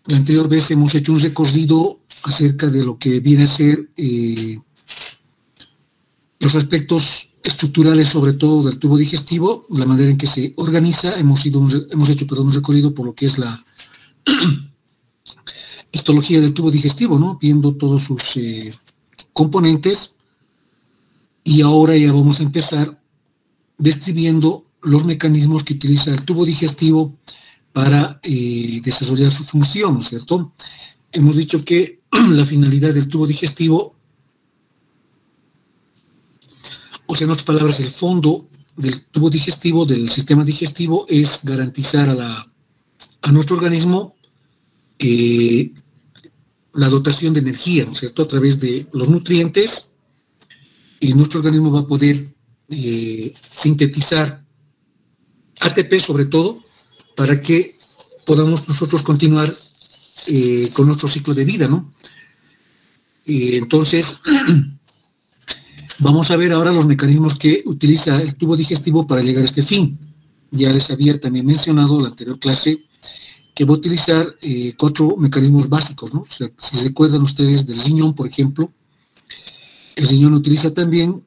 La anterior vez hemos hecho un recorrido acerca de lo que viene a ser los aspectos estructurales, sobre todo del tubo digestivo, la manera en que se organiza. Hemos hecho un recorrido por lo que es la histología del tubo digestivo, ¿no? Viendo todos sus componentes, y ahora ya vamos a empezar describiendo los mecanismos que utiliza el tubo digestivo para desarrollar su función, ¿no es cierto? Hemos dicho que la finalidad del tubo digestivo, o sea, en otras palabras, el fondo del tubo digestivo, del sistema digestivo, es garantizar a nuestro organismo la dotación de energía, ¿no es cierto? A través de los nutrientes, y nuestro organismo va a poder sintetizar ATP, sobre todo, para que podamos nosotros continuar con nuestro ciclo de vida, ¿no? Entonces, vamos a ver ahora los mecanismos que utiliza el tubo digestivo para llegar a este fin. Ya les había también mencionado en la anterior clase que va a utilizar 4 mecanismos básicos, ¿no? O sea, si se acuerdan ustedes del riñón, por ejemplo, el riñón utiliza también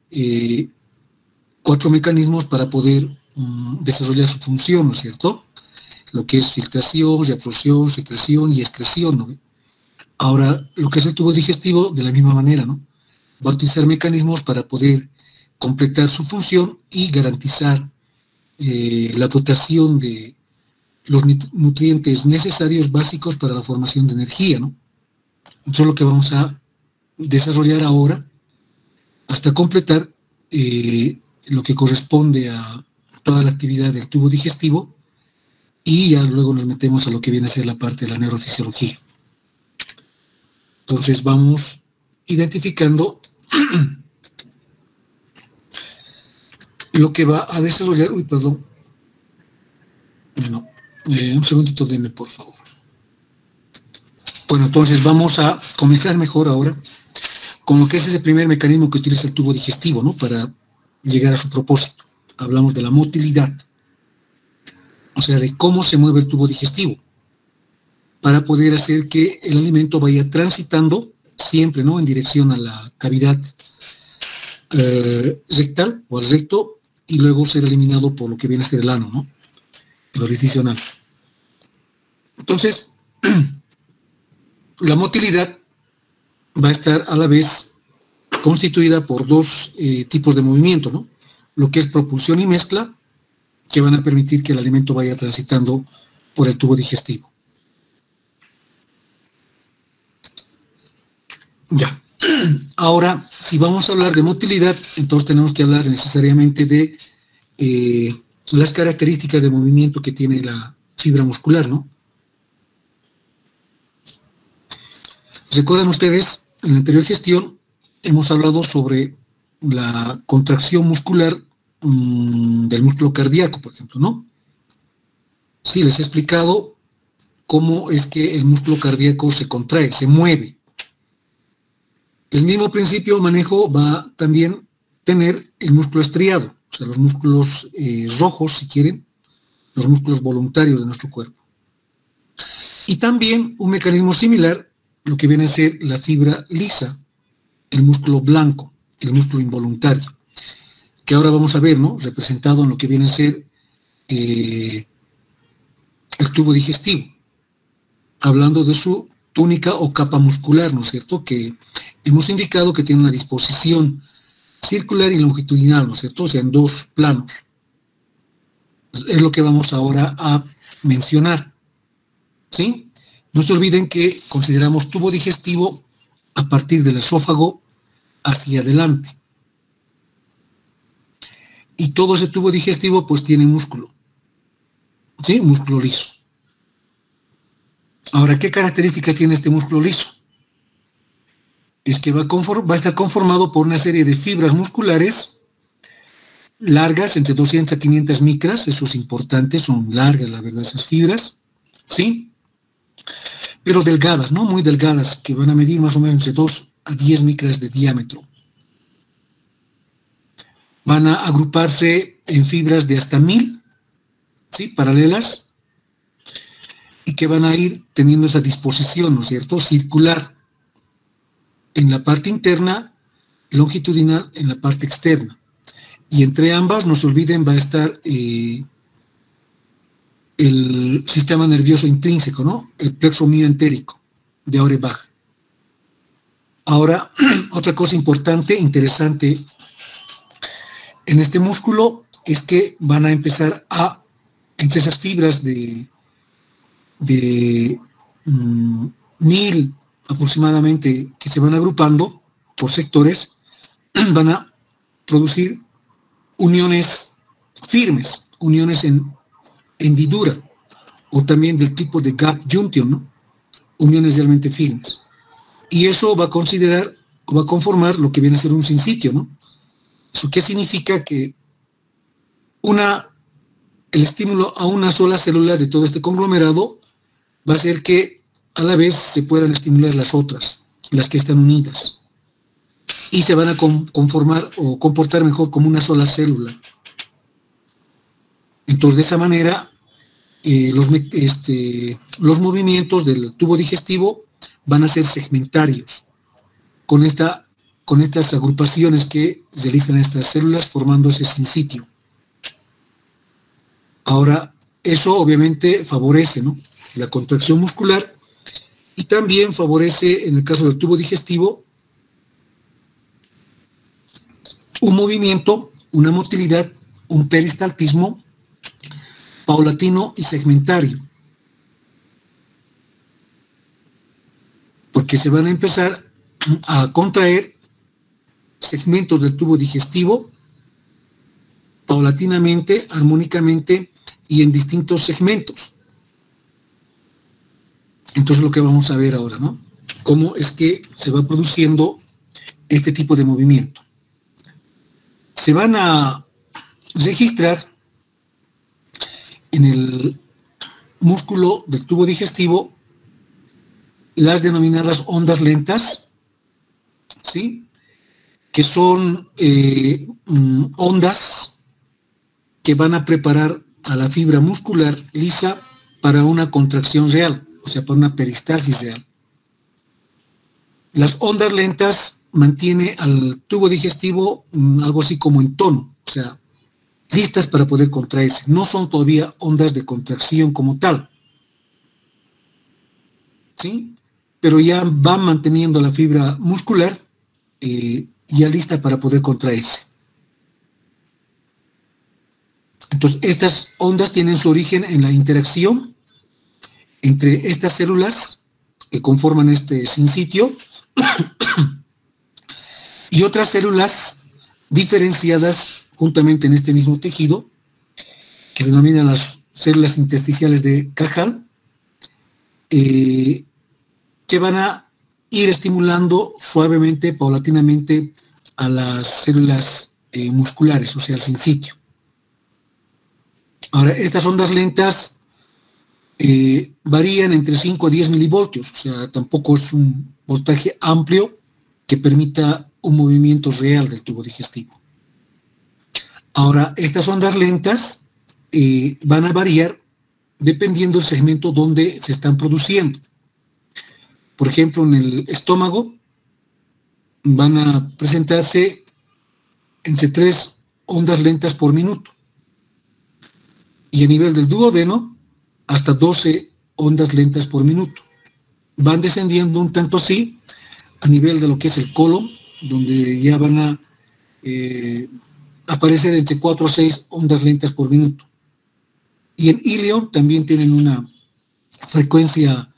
4 mecanismos para poder desarrollar su función, ¿no es cierto? Lo que es filtración, reabsorción, secreción y excreción, ¿no? Ahora, lo que es el tubo digestivo, de la misma manera, ¿no? Va a utilizar mecanismos para poder completar su función y garantizar la dotación de los nutrientes necesarios básicos para la formación de energía, ¿no? Eso es lo que vamos a desarrollar ahora hasta completar lo que corresponde a toda la actividad del tubo digestivo, y ya luego nos metemos a lo que viene a ser la parte de la neurofisiología. Entonces vamos identificando lo que va a desarrollar. Uy, perdón. Bueno, un segundito, denme, por favor. Bueno, entonces vamos a comenzar mejor ahora con lo que es ese primer mecanismo que utiliza el tubo digestivo, ¿no? Para llegar a su propósito. Hablamos de la motilidad, o sea, de cómo se mueve el tubo digestivo para poder hacer que el alimento vaya transitando siempre, ¿no?, en dirección a la cavidad rectal o al recto, y luego ser eliminado por lo que viene a ser el ano, ¿no?, el orificio anal. Entonces, la motilidad va a estar a la vez constituida por 2 tipos de movimiento, ¿no? Lo que es propulsión y mezcla, que van a permitir que el alimento vaya transitando por el tubo digestivo. Ya. Ahora, si vamos a hablar de motilidad, entonces tenemos que hablar necesariamente de las características de movimiento que tiene la fibra muscular, ¿no? ¿Recuerdan ustedes? En la anterior gestión hemos hablado sobre la contracción muscular del músculo cardíaco, por ejemplo, ¿no? Sí, les he explicado cómo es que el músculo cardíaco se contrae, se mueve. El mismo principio de manejo va a también tener el músculo estriado, o sea, los músculos rojos, si quieren, los músculos voluntarios de nuestro cuerpo. Y también un mecanismo similar, lo que viene a ser la fibra lisa, el músculo blanco, el músculo involuntario, que ahora vamos a ver, ¿no?, representado en lo que viene a ser el tubo digestivo, hablando de su túnica o capa muscular, ¿no es cierto?, que hemos indicado que tiene una disposición circular y longitudinal, ¿no es cierto?, o sea, en 2 planos. Es lo que vamos ahora a mencionar, ¿sí? No se olviden que consideramos tubo digestivo a partir del esófago hacia adelante. Y todo ese tubo digestivo pues tiene músculo, ¿sí? Músculo liso. Ahora, ¿qué características tiene este músculo liso? Es que va a estar conformado por una serie de fibras musculares largas, entre 200 a 500 micras, eso es importante, son largas, la verdad, esas fibras, ¿sí? Pero delgadas, ¿no? Muy delgadas, que van a medir más o menos entre 2 a 10 micras de diámetro. Van a agruparse en fibras de hasta 1000, ¿sí?, paralelas, y que van a ir teniendo esa disposición, ¿no es cierto?, circular en la parte interna, longitudinal en la parte externa. Y entre ambas, no se olviden, va a estar el sistema nervioso intrínseco, ¿no?, el plexo mioentérico de Auerbach. Ahora, otra cosa importante, interesante en este músculo es que van a empezar a, entre esas fibras de 1000 aproximadamente que se van agrupando por sectores, van a producir uniones firmes, uniones en hendidura, o también del tipo de gap junction, ¿no?, uniones realmente firmes. Y eso va a considerar, o va a conformar lo que viene a ser un sinsitio, ¿no? ¿Eso qué significa? Que el estímulo a una sola célula de todo este conglomerado va a hacer que a la vez se puedan estimular las otras, las que están unidas, y se van a conformar o comportar mejor como una sola célula. Entonces, de esa manera, los movimientos del tubo digestivo van a ser segmentarios, con estas agrupaciones que realizan estas células formando ese sinsitio. Ahora, eso obviamente favorece, ¿no?, la contracción muscular, y también favorece, en el caso del tubo digestivo, un movimiento, una motilidad, un peristaltismo paulatino y segmentario, porque se van a empezar a contraer segmentos del tubo digestivo paulatinamente, armónicamente y en distintos segmentos. Entonces, lo que vamos a ver ahora, ¿no?, cómo es que se va produciendo este tipo de movimiento. Se van a registrar en el músculo del tubo digestivo las denominadas ondas lentas, ¿sí?, que son ondas que van a preparar a la fibra muscular lisa para una contracción real, o sea, para una peristalsis real. Las ondas lentas mantiene al tubo digestivo algo así como en tono, o sea, listas para poder contraerse. No son todavía ondas de contracción como tal, ¿sí?, pero ya van manteniendo la fibra muscular ya lista para poder contraerse. Entonces, estas ondas tienen su origen en la interacción entre estas células que conforman este sinsitio y otras células diferenciadas juntamente en este mismo tejido, que se denominan las células intersticiales de Cajal, que van a ir estimulando suavemente, paulatinamente, a las células musculares, o sea, al sinsitio. Ahora, estas ondas lentas varían entre 5 a 10 milivoltios, o sea, tampoco es un voltaje amplio que permita un movimiento real del tubo digestivo. Ahora, estas ondas lentas van a variar dependiendo del segmento donde se están produciendo. Por ejemplo, en el estómago van a presentarse entre 3 ondas lentas por minuto. Y a nivel del duodeno, hasta 12 ondas lentas por minuto. Van descendiendo un tanto así a nivel de lo que es el colon, donde ya van a aparecer entre 4 a 6 ondas lentas por minuto. Y en ilion también tienen una frecuencia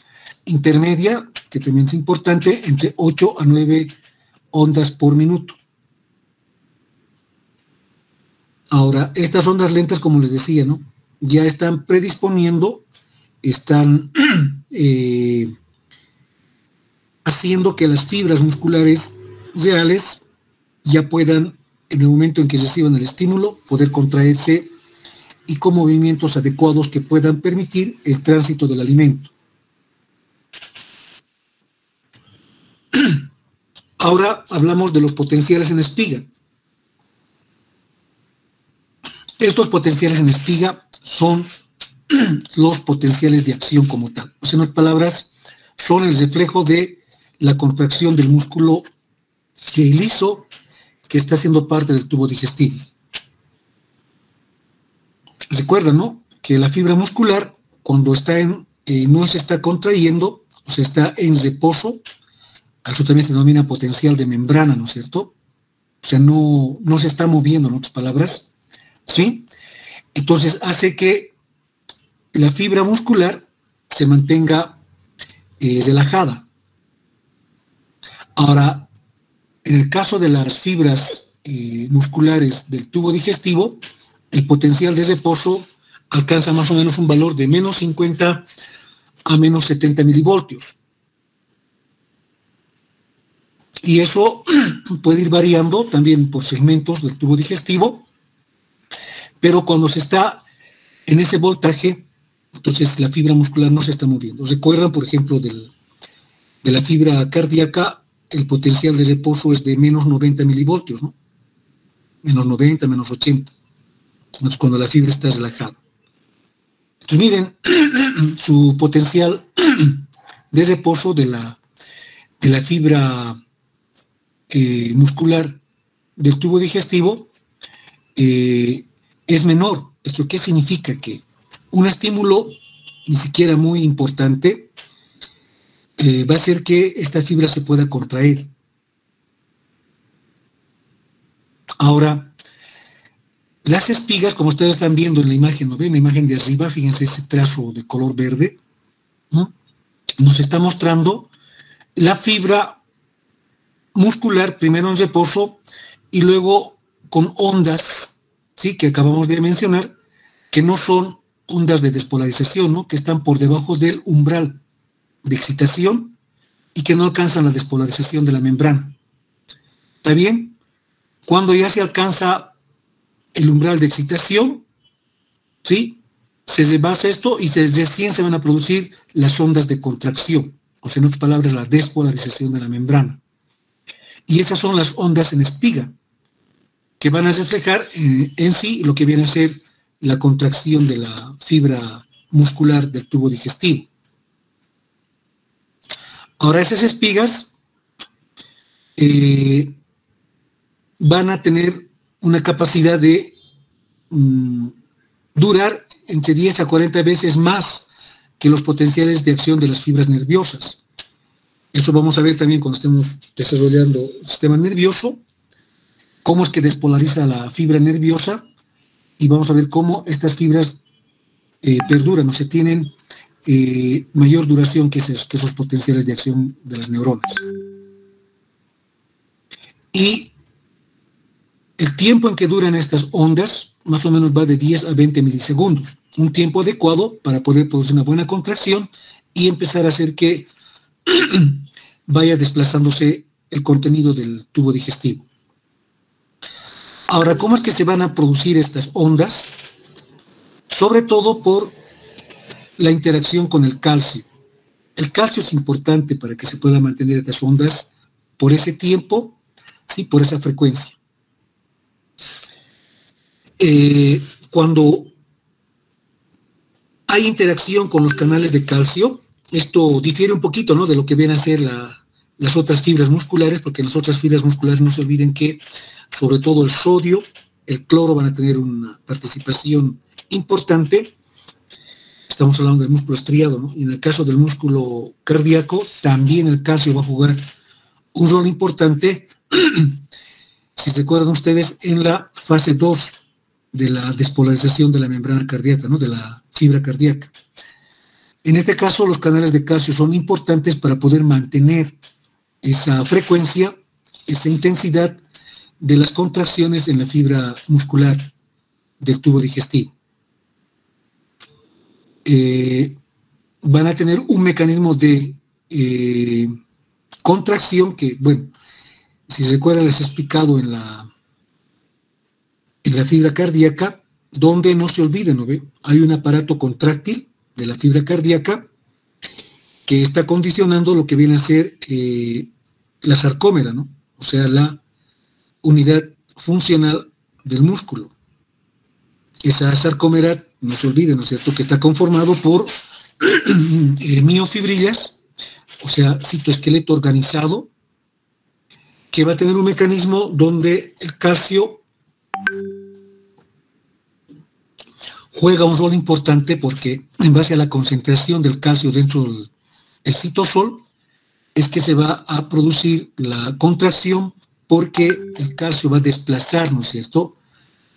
intermedia, que también es importante, entre 8 a 9 ondas por minuto. Ahora, estas ondas lentas, como les decía, ¿no?, ya están predisponiendo, están haciendo que las fibras musculares reales ya puedan, en el momento en que reciban el estímulo, poder contraerse y con movimientos adecuados que puedan permitir el tránsito del alimento. Ahora hablamos de los potenciales en espiga. Estos potenciales en espiga son los potenciales de acción como tal. O sea, en otras palabras, son el reflejo de la contracción del músculo liso que está siendo parte del tubo digestivo. Recuerdan, ¿no?, que la fibra muscular, cuando está no se está contrayendo, o sea, está en reposo, a eso también se denomina potencial de membrana, ¿no es cierto? O sea, no se está moviendo, en otras palabras, ¿sí? Entonces hace que la fibra muscular se mantenga relajada. Ahora, en el caso de las fibras musculares del tubo digestivo, el potencial de reposo alcanza más o menos un valor de menos 50 a menos 70 milivoltios. Y eso puede ir variando también por segmentos del tubo digestivo, pero cuando se está en ese voltaje, entonces la fibra muscular no se está moviendo. ¿Recuerdan, por ejemplo, de la fibra cardíaca, el potencial de reposo es de menos 90 milivoltios, ¿no? Menos 90, menos 80. Entonces, cuando la fibra está relajada. Entonces, miren, su potencial de reposo de la fibra muscular del tubo digestivo es menor. ¿Esto qué significa? Que un estímulo, ni siquiera muy importante, va a hacer que esta fibra se pueda contraer. Ahora, las espigas, como ustedes están viendo en la imagen, ¿no ven? La imagen de arriba, fíjense ese trazo de color verde, ¿no? Nos está mostrando la fibra muscular, primero en reposo, y luego con ondas, ¿sí?, que acabamos de mencionar, que no son ondas de despolarización, ¿no?, que están por debajo del umbral de excitación y que no alcanzan la despolarización de la membrana. ¿Está bien? Cuando ya se alcanza el umbral de excitación, ¿sí?, se rebasa esto y recién se van a producir las ondas de contracción, o sea, en otras palabras, la despolarización de la membrana. Y esas son las ondas en espiga, que van a reflejar en sí lo que viene a ser la contracción de la fibra muscular del tubo digestivo. Ahora, esas espigas van a tener una capacidad de durar entre 10 a 40 veces más que los potenciales de acción de las fibras nerviosas. Eso vamos a ver también cuando estemos desarrollando el sistema nervioso, cómo es que despolariza la fibra nerviosa, y vamos a ver cómo estas fibras perduran, o sea, tienen mayor duración que esos potenciales de acción de las neuronas. Y el tiempo en que duran estas ondas más o menos va de 10 a 20 milisegundos, un tiempo adecuado para poder producir una buena contracción y empezar a hacer que vaya desplazándose el contenido del tubo digestivo. Ahora, ¿cómo es que se van a producir estas ondas? Sobre todo por la interacción con el calcio. El calcio es importante para que se puedan mantener estas ondas por ese tiempo, ¿sí?, por esa frecuencia. Cuando hay interacción con los canales de calcio, esto difiere un poquito, ¿no?, de lo que vienen a ser las otras fibras musculares, porque en las otras fibras musculares no se olviden que sobre todo el sodio, el cloro van a tener una participación importante. Estamos hablando del músculo estriado, ¿no? Y en el caso del músculo cardíaco, también el calcio va a jugar un rol importante, si recuerdan ustedes, en la fase 2 de la despolarización de la membrana cardíaca, ¿no?, de la fibra cardíaca. En este caso, los canales de calcio son importantes para poder mantener esa frecuencia, esa intensidad de las contracciones en la fibra muscular del tubo digestivo. Van a tener un mecanismo de contracción que, bueno, si se recuerdan, les he explicado en la fibra cardíaca, donde no se olviden, ¿no ve? Hay un aparato contráctil de la fibra cardíaca que está condicionando lo que viene a ser la sarcómera, ¿no? O sea, la unidad funcional del músculo. Esa sarcómera no se olviden, ¿no es cierto?, que está conformado por miofibrillas, o sea, citoesqueleto organizado, que va a tener un mecanismo donde el calcio juega un rol importante porque en base a la concentración del calcio dentro del citosol es que se va a producir la contracción porque el calcio va a desplazar, ¿no es cierto?,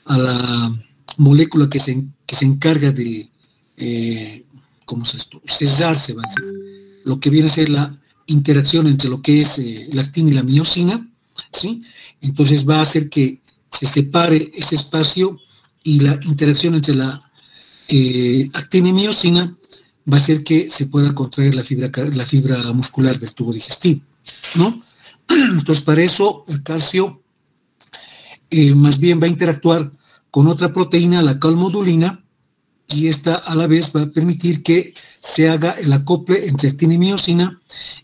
a la molécula que se encarga de, ¿cómo es esto?, cesarse, va a decir, lo que viene a ser la interacción entre lo que es la actina y la miosina, ¿sí? Entonces va a hacer que se separe ese espacio y la interacción entre la actina y miosina va a hacer que se pueda contraer la fibra muscular del tubo digestivo, ¿no? Entonces, para eso el calcio más bien va a interactuar con otra proteína, la calmodulina, y esta a la vez va a permitir que se haga el acople entre actina y miosina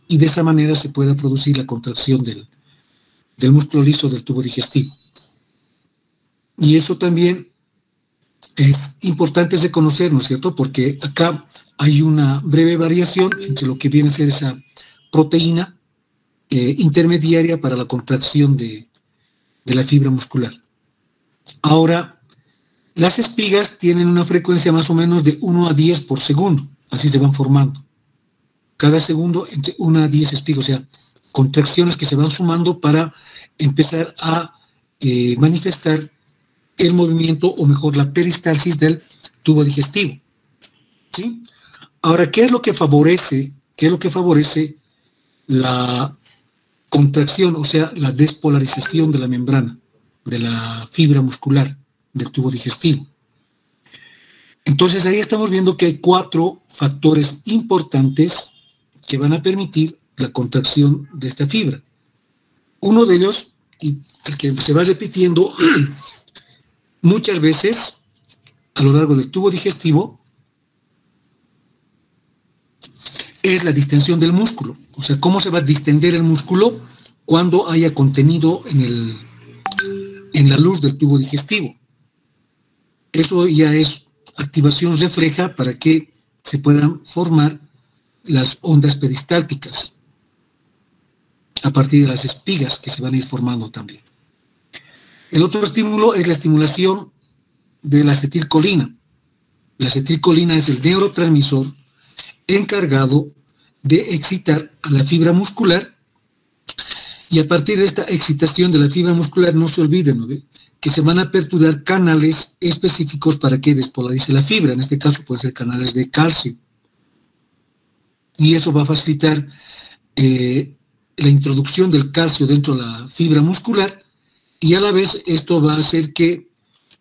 y de esa manera se pueda producir la contracción del músculo liso del tubo digestivo. Y eso también es importante de conocer, ¿no es cierto?, porque acá hay una breve variación entre lo que viene a ser esa proteína intermediaria para la contracción de la fibra muscular. Ahora, las espigas tienen una frecuencia más o menos de 1 a 10 por segundo, así se van formando. Cada segundo entre 1 a 10 espigas, o sea, contracciones que se van sumando para empezar a manifestar el movimiento, o mejor, la peristalsis del tubo digestivo, ¿sí? Ahora, ¿qué es lo que favorece la contracción, o sea, la despolarización de la membrana, de la fibra muscular del tubo digestivo? Entonces, ahí estamos viendo que hay 4 factores importantes que van a permitir la contracción de esta fibra. Uno de ellos, y el que se va repitiendo muchas veces a lo largo del tubo digestivo, es la distensión del músculo. O sea, cómo se va a distender el músculo cuando haya contenido en la luz del tubo digestivo. Eso ya es activación refleja para que se puedan formar las ondas peristálticas a partir de las espigas que se van a ir formando también. El otro estímulo es la estimulación de la acetilcolina. La acetilcolina es el neurotransmisor encargado de excitar a la fibra muscular, y a partir de esta excitación de la fibra muscular, no se olviden, ¿no?, que se van a aperturar canales específicos para que despolarice la fibra. En este caso pueden ser canales de calcio, y eso va a facilitar la introducción del calcio dentro de la fibra muscular, y a la vez esto va a hacer que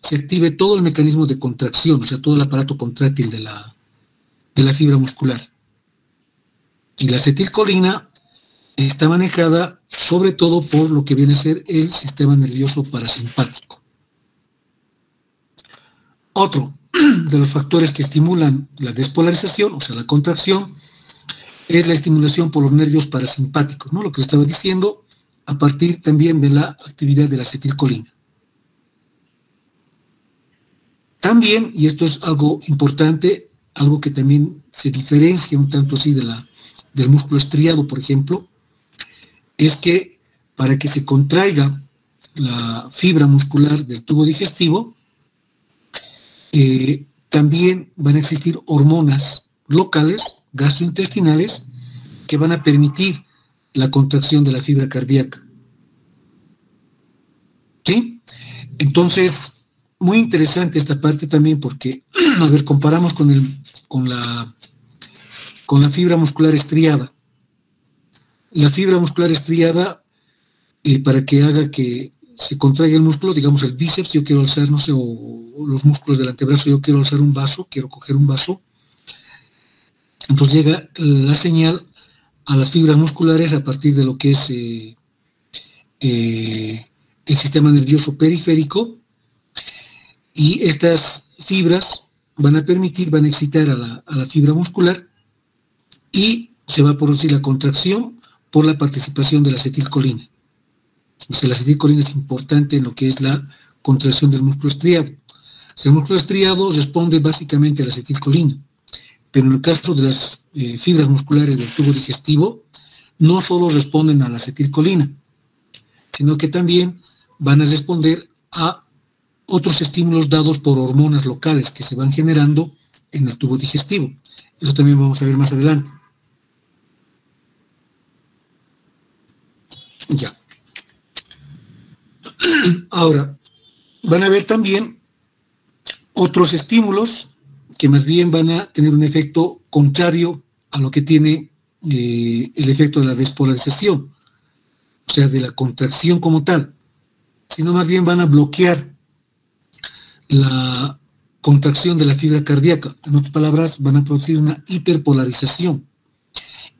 se active todo el mecanismo de contracción, o sea, todo el aparato contráctil de la fibra muscular. Y la acetilcolina está manejada sobre todo por lo que viene a ser el sistema nervioso parasimpático. Otro de los factores que estimulan la despolarización, o sea, la contracción, es la estimulación por los nervios parasimpáticos, ¿no? Lo que estaba diciendo, a partir también de la actividad de la acetilcolina. También, y esto es algo importante, algo que también se diferencia un tanto así del músculo estriado, por ejemplo, es que para que se contraiga la fibra muscular del tubo digestivo, también van a existir hormonas locales, gastrointestinales, que van a permitir la contracción de la fibra cardíaca. ¿Sí? Entonces, muy interesante esta parte también porque, a ver, comparamos con la fibra muscular estriada. La fibra muscular estriada, para que haga que se contraiga el músculo, digamos el bíceps, yo quiero alzar, no sé, o los músculos del antebrazo, yo quiero alzar un vaso, quiero coger un vaso. Entonces llega la señal a las fibras musculares a partir de lo que es el sistema nervioso periférico, y estas fibras van a excitar a la fibra muscular, y se va a producir la contracción por la participación de la acetilcolina. O sea, la acetilcolina es importante en lo que es la contracción del músculo estriado. O sea, el músculo estriado responde básicamente a la acetilcolina, pero en el caso de las fibras musculares del tubo digestivo, no solo responden a la acetilcolina, sino que también van a responder a otros estímulos dados por hormonas locales que se van generando en el tubo digestivo. Eso también vamos a ver más adelante. Ya. Ahora, van a ver también otros estímulos que más bien van a tener un efecto contrario a lo que tiene el efecto de la despolarización, o sea, de la contracción como tal, sino más bien van a bloquear la contracción de la fibra cardíaca. En otras palabras, van a producir una hiperpolarización.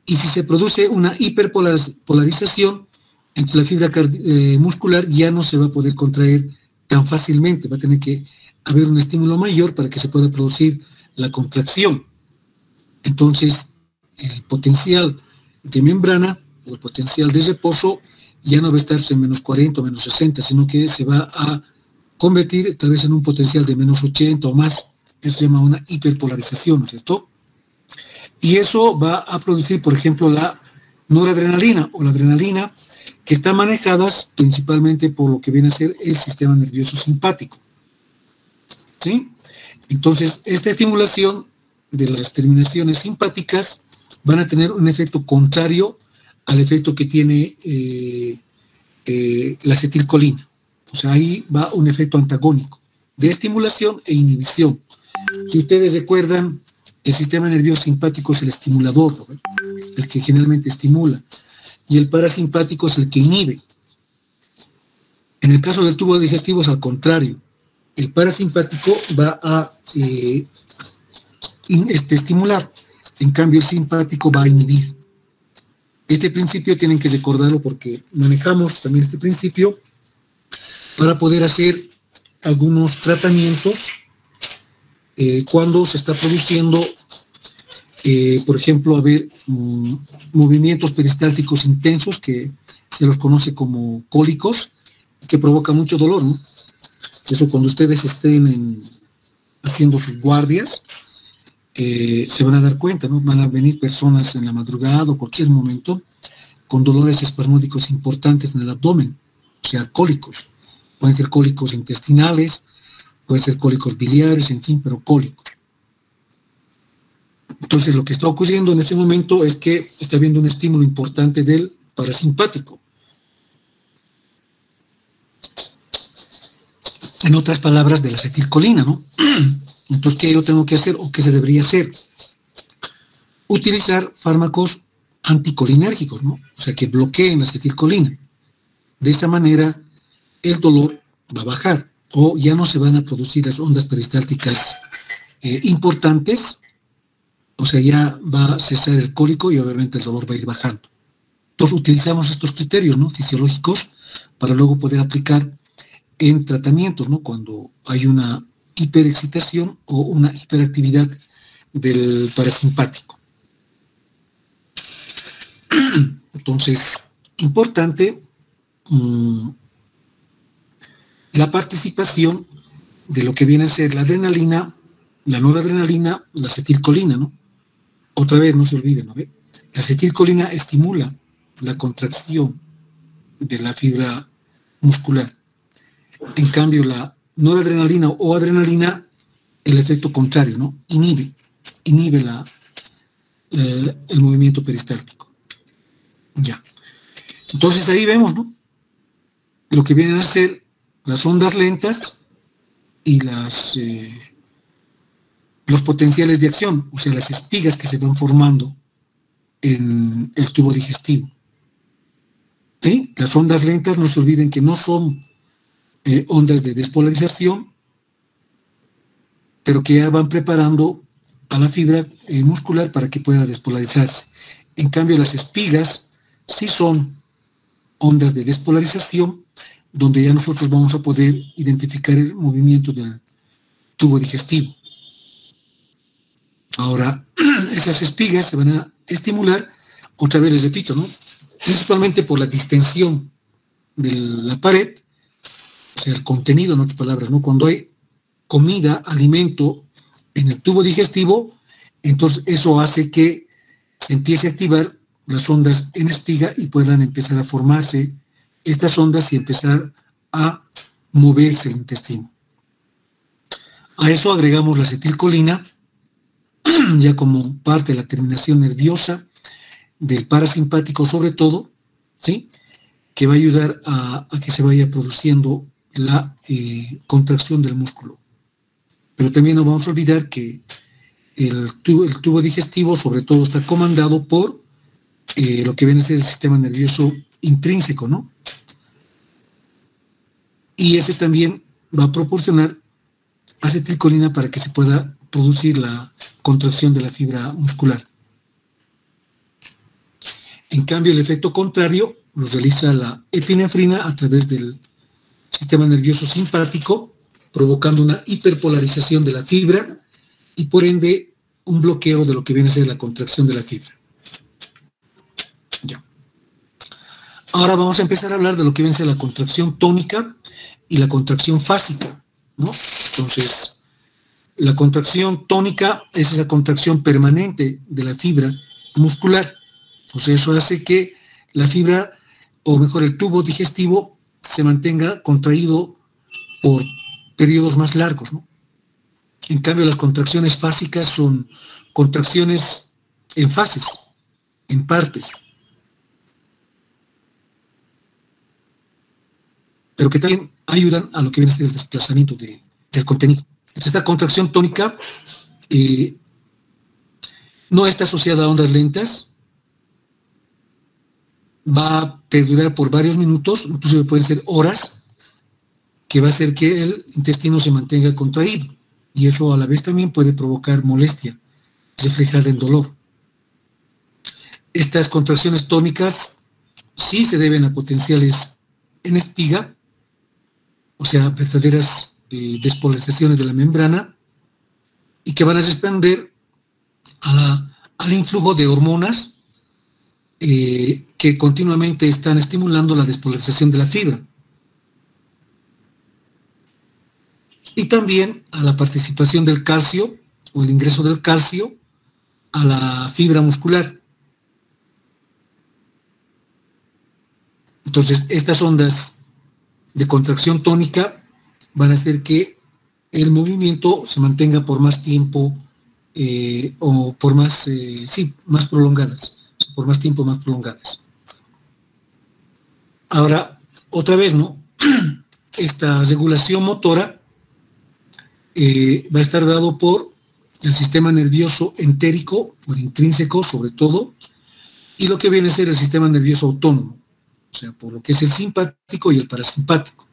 Y si se produce una hiperpolarización, entre la fibra muscular ya no se va a poder contraer tan fácilmente, va a tener que haber un estímulo mayor para que se pueda producir la contracción. Entonces, el potencial de membrana o el potencial de reposo ya no va a estar en menos 40 o menos 60, sino que se va a convertir tal vez en un potencial de menos 80 o más. Eso se llama una hiperpolarización, ¿no es cierto? Y eso va a producir, por ejemplo, la noradrenalina o la adrenalina, que están manejadas principalmente por lo que viene a ser el sistema nervioso simpático. ¿Sí? Entonces, esta estimulación de las terminaciones simpáticas van a tener un efecto contrario al efecto que tiene la acetilcolina. O sea, ahí va un efecto antagónico de estimulación e inhibición. Si ustedes recuerdan, el sistema nervioso simpático es el estimulador, ¿no? El que generalmente estimula, y el parasimpático es el que inhibe. En el caso del tubo digestivo es al contrario. El parasimpático va a estimular, en cambio el simpático va a inhibir. Este principio tienen que recordarlo porque manejamos también este principio para poder hacer algunos tratamientos cuando se está produciendo, por ejemplo, movimientos peristálticos intensos que se los conoce como cólicos, que provoca mucho dolor, ¿no? Eso cuando ustedes estén haciendo sus guardias, se van a dar cuenta, ¿no? Van a venir personas en la madrugada o cualquier momento con dolores espasmódicos importantes en el abdomen, o sea, cólicos. Pueden ser cólicos intestinales, pueden ser cólicos biliares, en fin, pero cólicos. Entonces, lo que está ocurriendo en este momento es que está habiendo un estímulo importante del parasimpático. En otras palabras, de la acetilcolina, ¿no? Entonces, ¿qué yo tengo que hacer o qué se debería hacer? Utilizar fármacos anticolinérgicos, ¿no? O sea, que bloqueen la acetilcolina. De esa manera, el dolor va a bajar o ya no se van a producir las ondas peristálticas importantes, o sea, ya va a cesar el cólico y obviamente el dolor va a ir bajando. Entonces, utilizamos estos criterios, ¿no?, fisiológicos para luego poder aplicar en tratamientos, ¿no?, cuando hay una hiperexcitación o una hiperactividad del parasimpático. Entonces, importante la participación de lo que viene a ser la adrenalina, la noradrenalina, la acetilcolina, ¿no? Otra vez, no se olviden, ¿no? La acetilcolina estimula la contracción de la fibra muscular. En cambio, la noradrenalina o adrenalina, el efecto contrario, ¿no? Inhibe el movimiento peristáltico. Ya. Entonces ahí vemos, ¿no?, lo que vienen a ser las ondas lentas y los potenciales de acción, o sea, las espigas que se van formando en el tubo digestivo. ¿Sí? Las ondas lentas, no se olviden que no son ondas de despolarización, pero que ya van preparando a la fibra muscular para que pueda despolarizarse. En cambio, las espigas sí son ondas de despolarización, donde ya nosotros vamos a poder identificar el movimiento del tubo digestivo. Ahora, esas espigas se van a estimular, otra vez les repito, ¿no?, principalmente por la distensión de la pared, o sea, el contenido, en otras palabras, ¿no? Cuando hay comida, alimento en el tubo digestivo, entonces eso hace que se empiece a activar las ondas en espiga y puedan empezar a formarse estas ondas y empezar a moverse el intestino. A eso agregamos la acetilcolina, ya como parte de la terminación nerviosa del parasimpático sobre todo, ¿sí?, que va a ayudar a que se vaya produciendo la contracción del músculo. Pero también no vamos a olvidar que el tubo digestivo sobre todo está comandado por lo que viene a ser el sistema nervioso intrínseco, ¿no? Y ese también va a proporcionar acetilcolina para que se pueda producir la contracción de la fibra muscular. En cambio, el efecto contrario lo realiza la epinefrina a través del sistema nervioso simpático, provocando una hiperpolarización de la fibra y por ende un bloqueo de lo que viene a ser la contracción de la fibra. Ya. Ahora vamos a empezar a hablar de lo que viene a ser la contracción tónica y la contracción fásica, ¿no? Entonces, la contracción tónica es esa contracción permanente de la fibra muscular. Pues eso hace que la fibra, o mejor el tubo digestivo, se mantenga contraído por periodos más largos, ¿no? En cambio, las contracciones fásicas son contracciones en fases, en partes, pero que también ayudan a lo que viene a ser el desplazamiento del contenido. Entonces, esta contracción tónica no está asociada a ondas lentas, va a perdurar por varios minutos, incluso pueden ser horas, que va a hacer que el intestino se mantenga contraído, y eso a la vez también puede provocar molestia, reflejada en dolor. Estas contracciones tónicas sí se deben a potenciales en espiga, o sea, verdaderas despolarizaciones de la membrana, y que van a responder al influjo de hormonas que continuamente están estimulando la despolarización de la fibra. Y también a la participación del calcio, o el ingreso del calcio, a la fibra muscular. Entonces, estas ondas de contracción tónica van a hacer que el movimiento se mantenga por más tiempo o por más, más prolongadas, por más tiempo más prolongadas. Ahora, otra vez, ¿no? Esta regulación motora va a estar dado por el sistema nervioso entérico o intrínseco sobre todo, y lo que viene a ser el sistema nervioso autónomo, o sea, por lo que es el simpático y el parasimpático.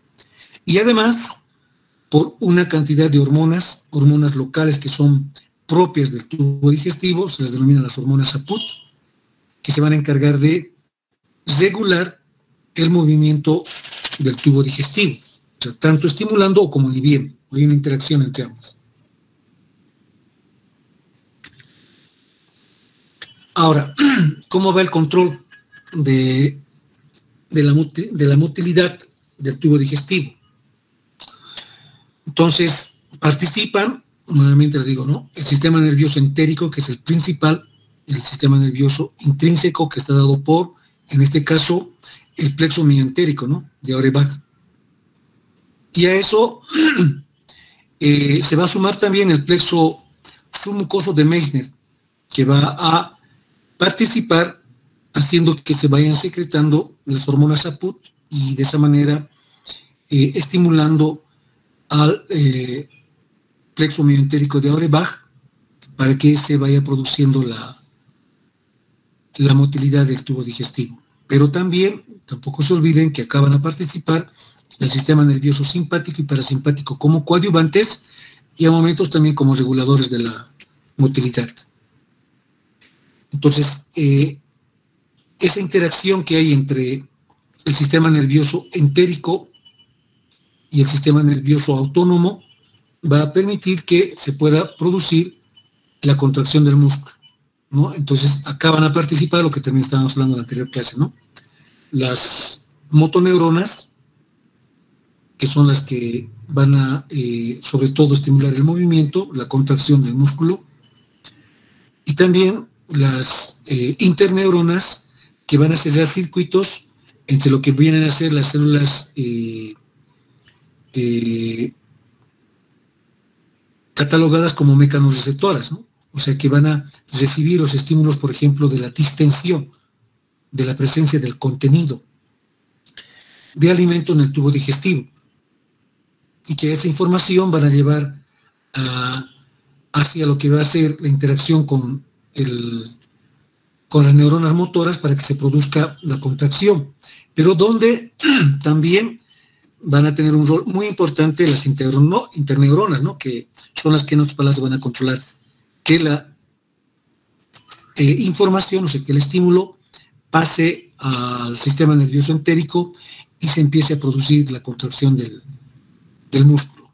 Y además, por una cantidad de hormonas locales que son propias del tubo digestivo, se las denominan las hormonas APUT, que se van a encargar de regular el movimiento del tubo digestivo, o sea, tanto estimulando como inhibiendo. Hay una interacción entre ambas. Ahora, ¿cómo va el control de la motilidad del tubo digestivo? Entonces, participan, nuevamente les digo, ¿no?, el sistema nervioso entérico, que es el principal, el sistema nervioso intrínseco, que está dado por, en este caso, el plexo mioentérico, ¿no?, de Auerbach. Y a eso se va a sumar también el plexo submucoso de Meissner, que va a participar haciendo que se vayan secretando las hormonas APUT y de esa manera estimulando al plexo mioentérico de Auerbach para que se vaya produciendo la motilidad del tubo digestivo. Pero también, tampoco se olviden que acá van a participar el sistema nervioso simpático y parasimpático como coadyuvantes y a momentos también como reguladores de la motilidad. Entonces, esa interacción que hay entre el sistema nervioso entérico y el sistema nervioso autónomo va a permitir que se pueda producir la contracción del músculo, ¿no? Entonces, acá van a participar lo que también estábamos hablando en la anterior clase, ¿no? Las motoneuronas que son las que van a, sobre todo, estimular el movimiento, la contracción del músculo, y también las interneuronas, que van a cerrar circuitos entre lo que vienen a ser las células catalogadas como mecanorreceptoras, ¿no? O sea, que van a recibir los estímulos, por ejemplo, de la distensión, de la presencia del contenido de alimento en el tubo digestivo, y que esa información van a llevar hacia lo que va a ser la interacción con las neuronas motoras para que se produzca la contracción, pero donde también van a tener un rol muy importante las interneuronas, ¿no? Que son las que en otras palabras van a controlar que la información, o sea, que el estímulo pase al sistema nervioso entérico y se empiece a producir la contracción del músculo.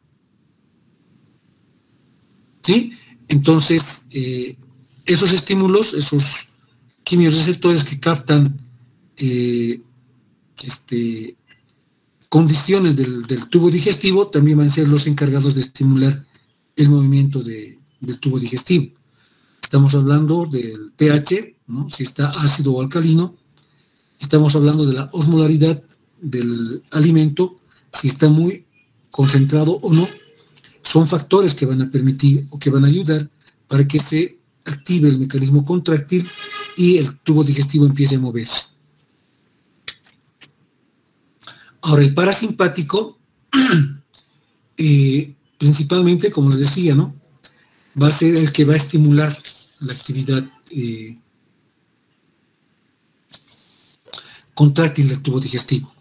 ¿Sí? Entonces, esos estímulos, esos quimiorreceptores que captan condiciones del tubo digestivo, también van a ser los encargados de estimular el movimiento del tubo digestivo. Estamos hablando del pH, ¿no? Si está ácido o alcalino. Estamos hablando de la osmolaridad del alimento, si está muy concentrado o no. Son factores que van a permitir o que van a ayudar para que se active el mecanismo contráctil y el tubo digestivo empiece a moverse. Ahora, el parasimpático, principalmente, como les decía, ¿no? Va a ser el que va a estimular la actividad contráctil del tubo digestivo.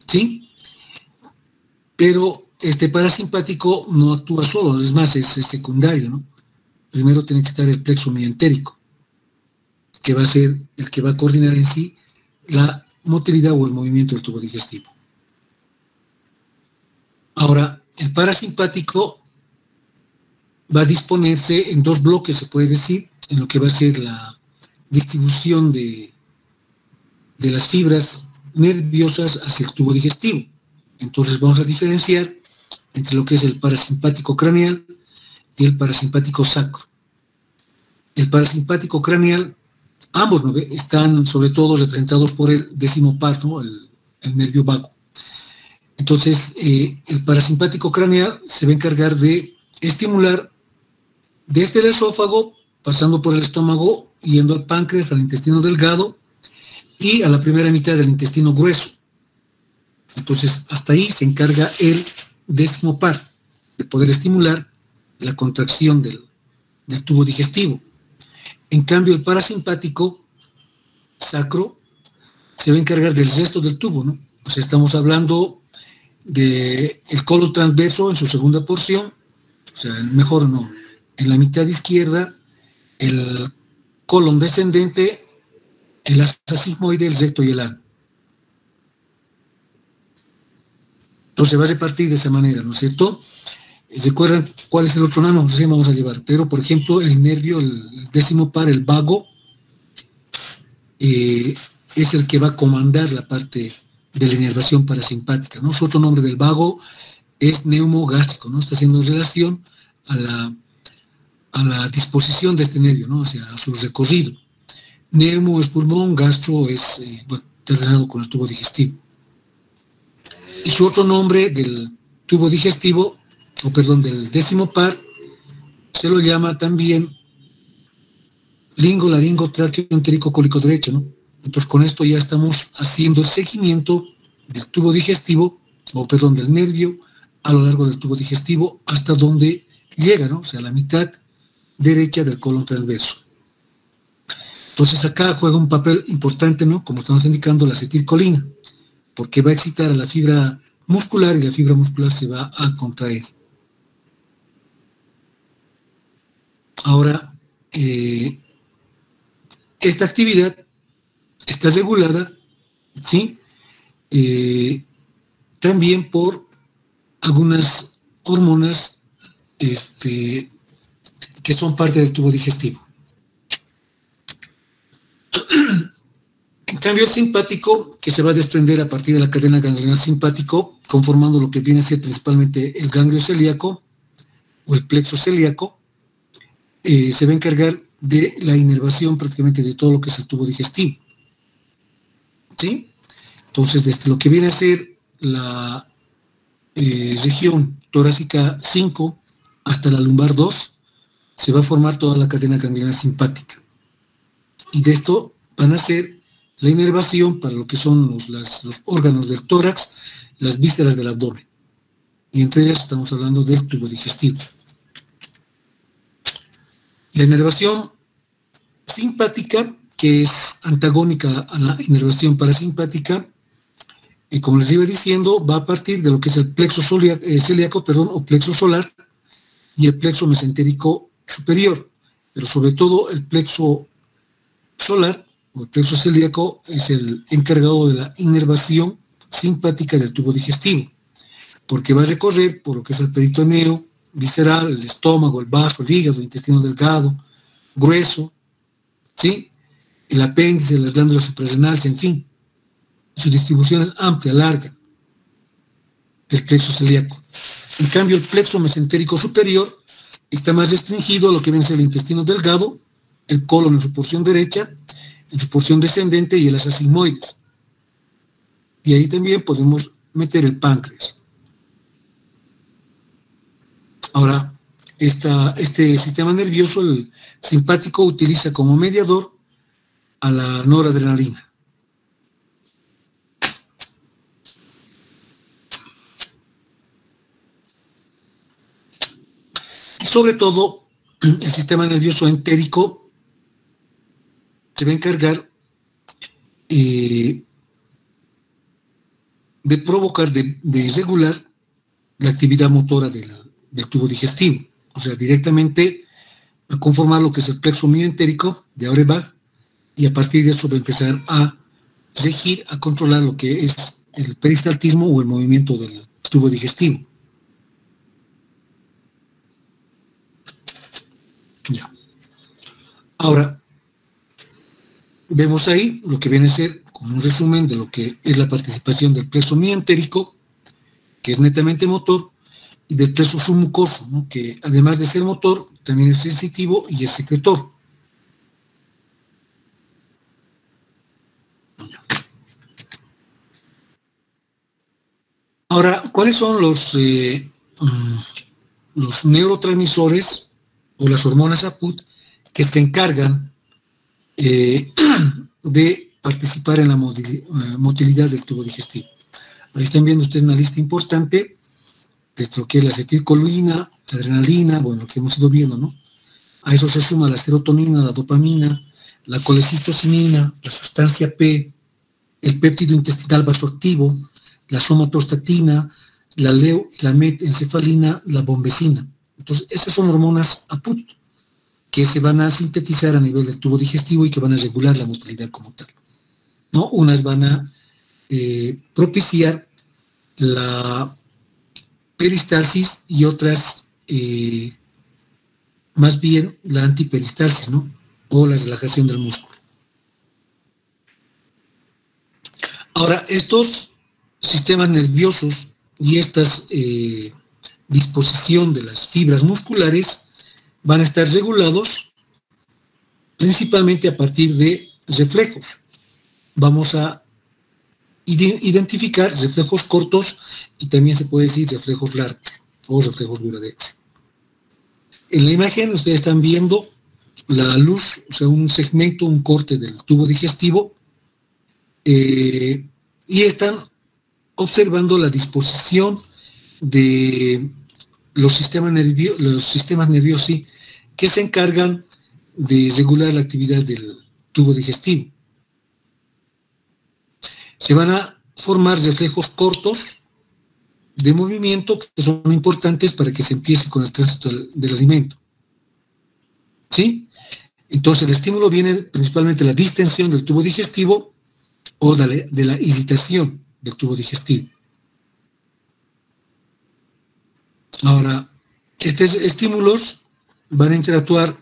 ¿Sí? Pero este parasimpático no actúa solo, es más, es secundario, ¿no? Primero tiene que estar el plexo mioentérico, que va a ser el que va a coordinar en sí la motilidad o el movimiento del tubo digestivo. Ahora, el parasimpático va a disponerse en dos bloques, se puede decir, en lo que va a ser la distribución de las fibras nerviosas hacia el tubo digestivo. Entonces vamos a diferenciar entre lo que es el parasimpático craneal y el parasimpático sacro. El parasimpático craneal, ambos ¿no? están sobre todo representados por el décimo par, ¿no? el nervio vago. Entonces, el parasimpático craneal se va a encargar de estimular desde el esófago, pasando por el estómago, yendo al páncreas, al intestino delgado y a la primera mitad del intestino grueso. Entonces, hasta ahí se encarga el décimo par de poder estimular la contracción del tubo digestivo. En cambio, el parasimpático sacro se va a encargar del resto del tubo, ¿no? O sea, estamos hablando del colon transverso en su segunda porción, o sea, mejor no, en la mitad izquierda, el colon descendente, el asa sigmoide, el recto y el ano. Entonces va a repartir de esa manera, ¿no es cierto? ¿Recuerdan cuál es el otro nano? Sí, vamos a llevar, pero por ejemplo el nervio, el décimo par, el vago, es el que va a comandar la parte de la inervación parasimpática, ¿no? Su otro nombre del vago es neumogástrico, ¿no? Está haciendo relación a la disposición de este nervio, ¿no? O sea, a su recorrido. Neumo es pulmón, gastro es, bueno, está relacionado con el tubo digestivo. Y su otro nombre del tubo digestivo, o perdón, del décimo par, se lo llama también lingo, laringo, tráqueo, entérico, cólico derecho, ¿no? Entonces con esto ya estamos haciendo el seguimiento del tubo digestivo, o perdón, del nervio, a lo largo del tubo digestivo hasta donde llega, ¿no? O sea, la mitad derecha del colon transverso. Entonces acá juega un papel importante, ¿no? Como estamos indicando, la acetilcolina, porque va a excitar a la fibra muscular y la fibra muscular se va a contraer. Ahora, esta actividad está regulada, ¿sí? También por algunas hormonas que son parte del tubo digestivo. En cambio, el simpático, que se va a desprender a partir de la cadena ganglionar simpático, conformando lo que viene a ser principalmente el ganglio celíaco o el plexo celíaco, se va a encargar de la inervación prácticamente de todo lo que es el tubo digestivo. ¿Sí? Entonces, desde lo que viene a ser la región torácica 5 hasta la lumbar 2, se va a formar toda la cadena ganglionar simpática. Y de esto van a ser la inervación para lo que son los órganos del tórax, las vísceras del abdomen. Y entre ellas estamos hablando del tubo digestivo. La inervación simpática, que es antagónica a la inervación parasimpática, como les iba diciendo, va a partir de lo que es el plexo celíaco, o plexo solar, y el plexo mesentérico superior, pero sobre todo el plexo solar o el plexo celíaco es el encargado de la inervación simpática del tubo digestivo, porque va a recorrer por lo que es el peritoneo visceral, el estómago, el vaso, el hígado, el intestino delgado, grueso, ¿sí? El apéndice, las glándulas suprarrenales, en fin. Su distribución es amplia, larga, del plexo celíaco. En cambio, el plexo mesentérico superior está más restringido a lo que viene a ser el intestino delgado, el colon en su porción derecha, en su porción descendente y el asa sigmoides. Y ahí también podemos meter el páncreas. Ahora, este sistema nervioso, el simpático, utiliza como mediador a la noradrenalina. Y sobre todo, el sistema nervioso entérico se va a encargar de provocar, de regular la actividad motora del tubo digestivo. O sea, directamente va a conformar lo que es el plexo mioentérico de Auerbach, y a partir de eso va a empezar a regir, a controlar lo que es el peristaltismo o el movimiento del tubo digestivo. Ya. Ahora, vemos ahí lo que viene a ser como un resumen de lo que es la participación del plexo mioentérico, que es netamente motor, y del plexo submucoso, ¿no? Que además de ser motor, también es sensitivo y es secretor. Ahora, ¿cuáles son los neurotransmisores o las hormonas APUT que se encargan de participar en la motilidad del tubo digestivo? Ahí están viendo ustedes una lista importante de lo que es la acetilcolina, la adrenalina, bueno, lo que hemos ido viendo, ¿no? A eso se suma la serotonina, la dopamina, la colecitocinina, la sustancia P, el péptido intestinal vasoactivo, la somatostatina, la la metencefalina, la bombecina. Entonces, esas son hormonas APUT que se van a sintetizar a nivel del tubo digestivo y que van a regular la motilidad como tal, ¿no? Unas van a propiciar la peristalsis y otras más bien la antiperistalsis, ¿no? O la relajación del músculo. Ahora, estos sistemas nerviosos y esta disposición de las fibras musculares van a estar regulados principalmente a partir de reflejos. Vamos a identificar reflejos cortos y también se puede decir reflejos largos o reflejos duraderos. En la imagen ustedes están viendo la luz, o sea, un segmento, un corte del tubo digestivo, y están observando la disposición de los sistemas nerviosos sí, que se encargan de regular la actividad del tubo digestivo. Se van a formar reflejos cortos de movimiento que son importantes para que se empiece con el tránsito del alimento. ¿Sí? Entonces el estímulo viene principalmente de la distensión del tubo digestivo o de la irritación del tubo digestivo. Ahora, estos estímulos van a interactuar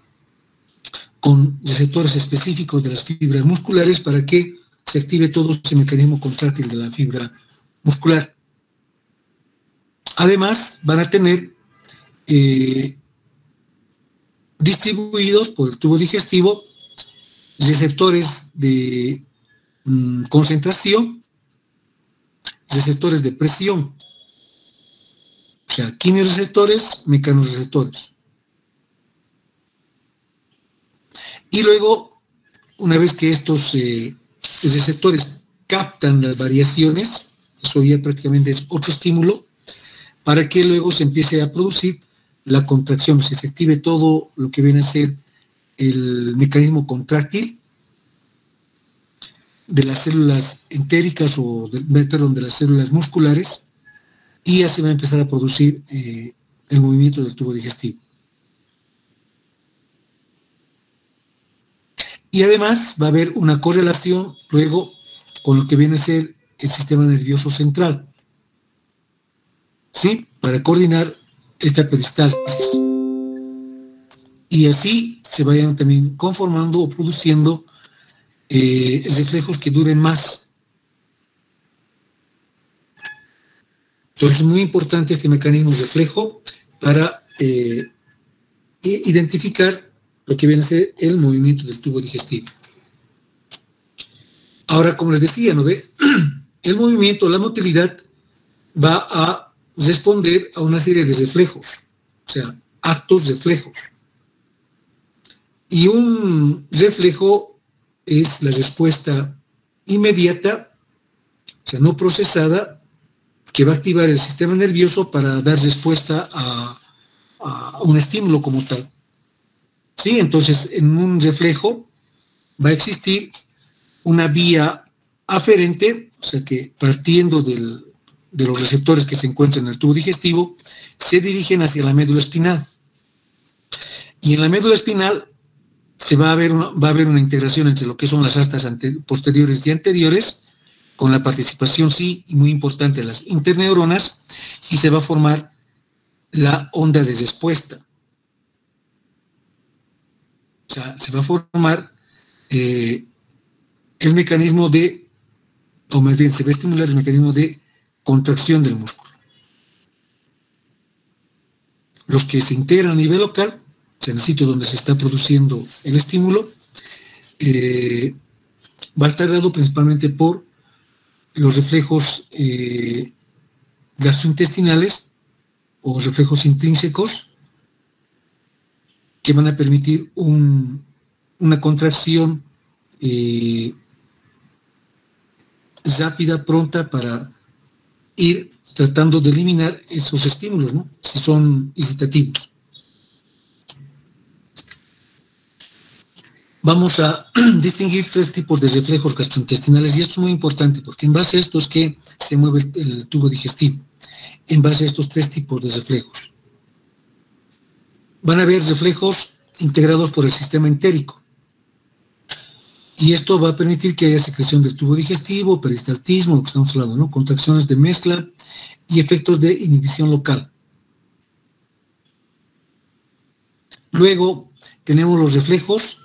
con receptores específicos de las fibras musculares para que se active todo ese mecanismo contráctil de la fibra muscular. Además, van a tener distribuidos por el tubo digestivo receptores de concentración, receptores de presión, o sea, quimiorreceptores, mecanorreceptores. Y luego, una vez que estos receptores captan las variaciones, eso ya prácticamente es otro estímulo, para que luego se empiece a producir la contracción, se active todo lo que viene a ser el mecanismo contráctil de las células entéricas o de las células musculares, y ya se va a empezar a producir el movimiento del tubo digestivo. Y además va a haber una correlación luego con lo que viene a ser el sistema nervioso central, ¿sí? Para coordinar esta peristalsis. Y así se vayan también conformando o produciendo reflejos que duren más. Entonces es muy importante este mecanismo de reflejo para identificar lo que viene a ser el movimiento del tubo digestivo. Ahora, como les decía, ¿no ve? El movimiento, la motilidad va a responder a una serie de reflejos, o sea, actos reflejos. Y un reflejo es la respuesta inmediata, o sea, no procesada, que va a activar el sistema nervioso para dar respuesta a un estímulo como tal. ¿Sí? Entonces, en un reflejo va a existir una vía aferente, o sea que partiendo de los receptores que se encuentran en el tubo digestivo, se dirigen hacia la médula espinal. Y en la médula espinal va a haber una integración entre lo que son las astas posteriores y anteriores, con la participación, sí, y muy importante, de las interneuronas, y se va a formar la onda de respuesta. O sea, se va a formar el mecanismo o más bien se va a estimular el mecanismo de contracción del músculo. Los que se integran a nivel local, o sea, en el sitio donde se está produciendo el estímulo, va a estar dado principalmente por los reflejos gastrointestinales o reflejos intrínsecos que van a permitir una contracción rápida, pronta, para ir tratando de eliminar esos estímulos, ¿no? Si son excitativos. Vamos a distinguir tres tipos de reflejos gastrointestinales, y esto es muy importante porque en base a esto es que se mueve el tubo digestivo, en base a estos tres tipos de reflejos. Van a haber reflejos integrados por el sistema entérico, y esto va a permitir que haya secreción del tubo digestivo, peristaltismo, lo que estamos hablando, ¿no? Contracciones de mezcla y efectos de inhibición local. Luego tenemos los reflejos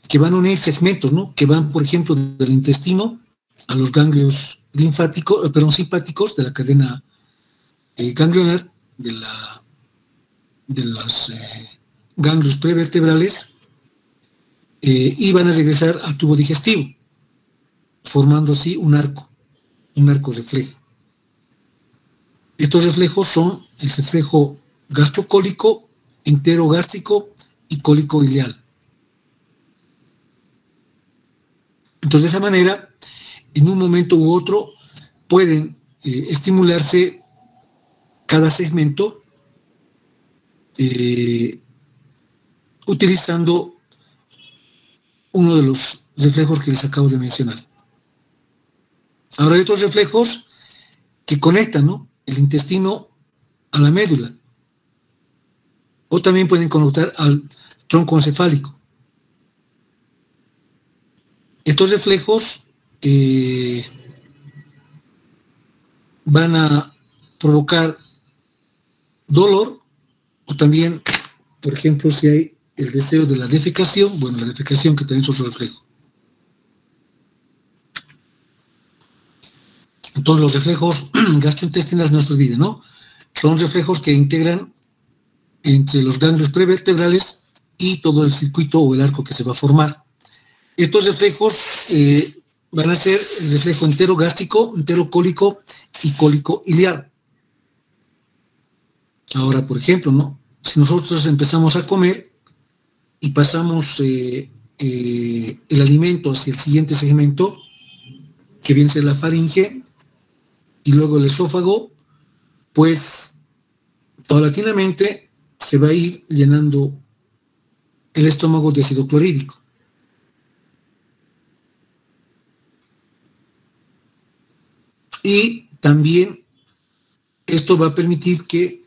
que van a unir segmentos, ¿no? Que van, por ejemplo, del intestino a los ganglios linfáticos, simpáticos de la cadena ganglionar, de los ganglios prevertebrales, y van a regresar al tubo digestivo, formando así un arco reflejo. Estos reflejos son el reflejo gastrocólico, enterogástrico y cólico ileal. Entonces, de esa manera, en un momento u otro, pueden estimularse cada segmento utilizando uno de los reflejos que les acabo de mencionar. Ahora hay otros reflejos que conectan, ¿no?, el intestino a la médula, o también pueden conectar al tronco encefálico. Estos reflejos van a provocar dolor, o también, por ejemplo, si hay el deseo de la defecación, bueno, la defecación, que también es otro reflejo. Entonces los reflejos gastrointestinales no se olviden, ¿no? Son reflejos que integran entre los ganglios prevertebrales y todo el circuito o el arco que se va a formar. Estos reflejos van a ser el reflejo enterogástrico, enterocólico y cólico iliar. Ahora, por ejemplo, ¿no? Si nosotros empezamos a comer y pasamos el alimento hacia el siguiente segmento, que viene a ser la faringe, y luego el esófago, pues paulatinamente se va a ir llenando el estómago de ácido clorhídrico. Y también esto va a permitir que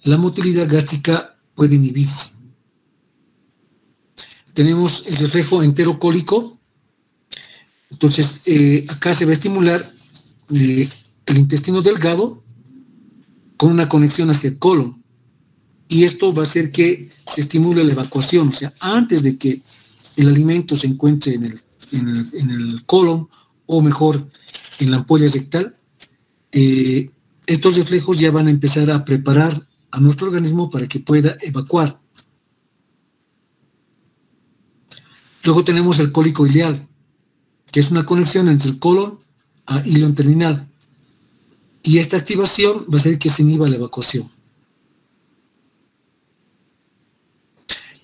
la motilidad gástrica pueda inhibirse. Tenemos el reflejo enterocólico. Entonces, acá se va a estimular el intestino delgado con una conexión hacia el colon. Y esto va a hacer que se estimule la evacuación. O sea, antes de que el alimento se encuentre en el colon, o mejor, en la ampolla rectal, estos reflejos ya van a empezar a preparar a nuestro organismo para que pueda evacuar. Luego tenemos el cólico ileal, que es una conexión entre el colon a ilion terminal. Y esta activación va a hacer que se inhiba la evacuación.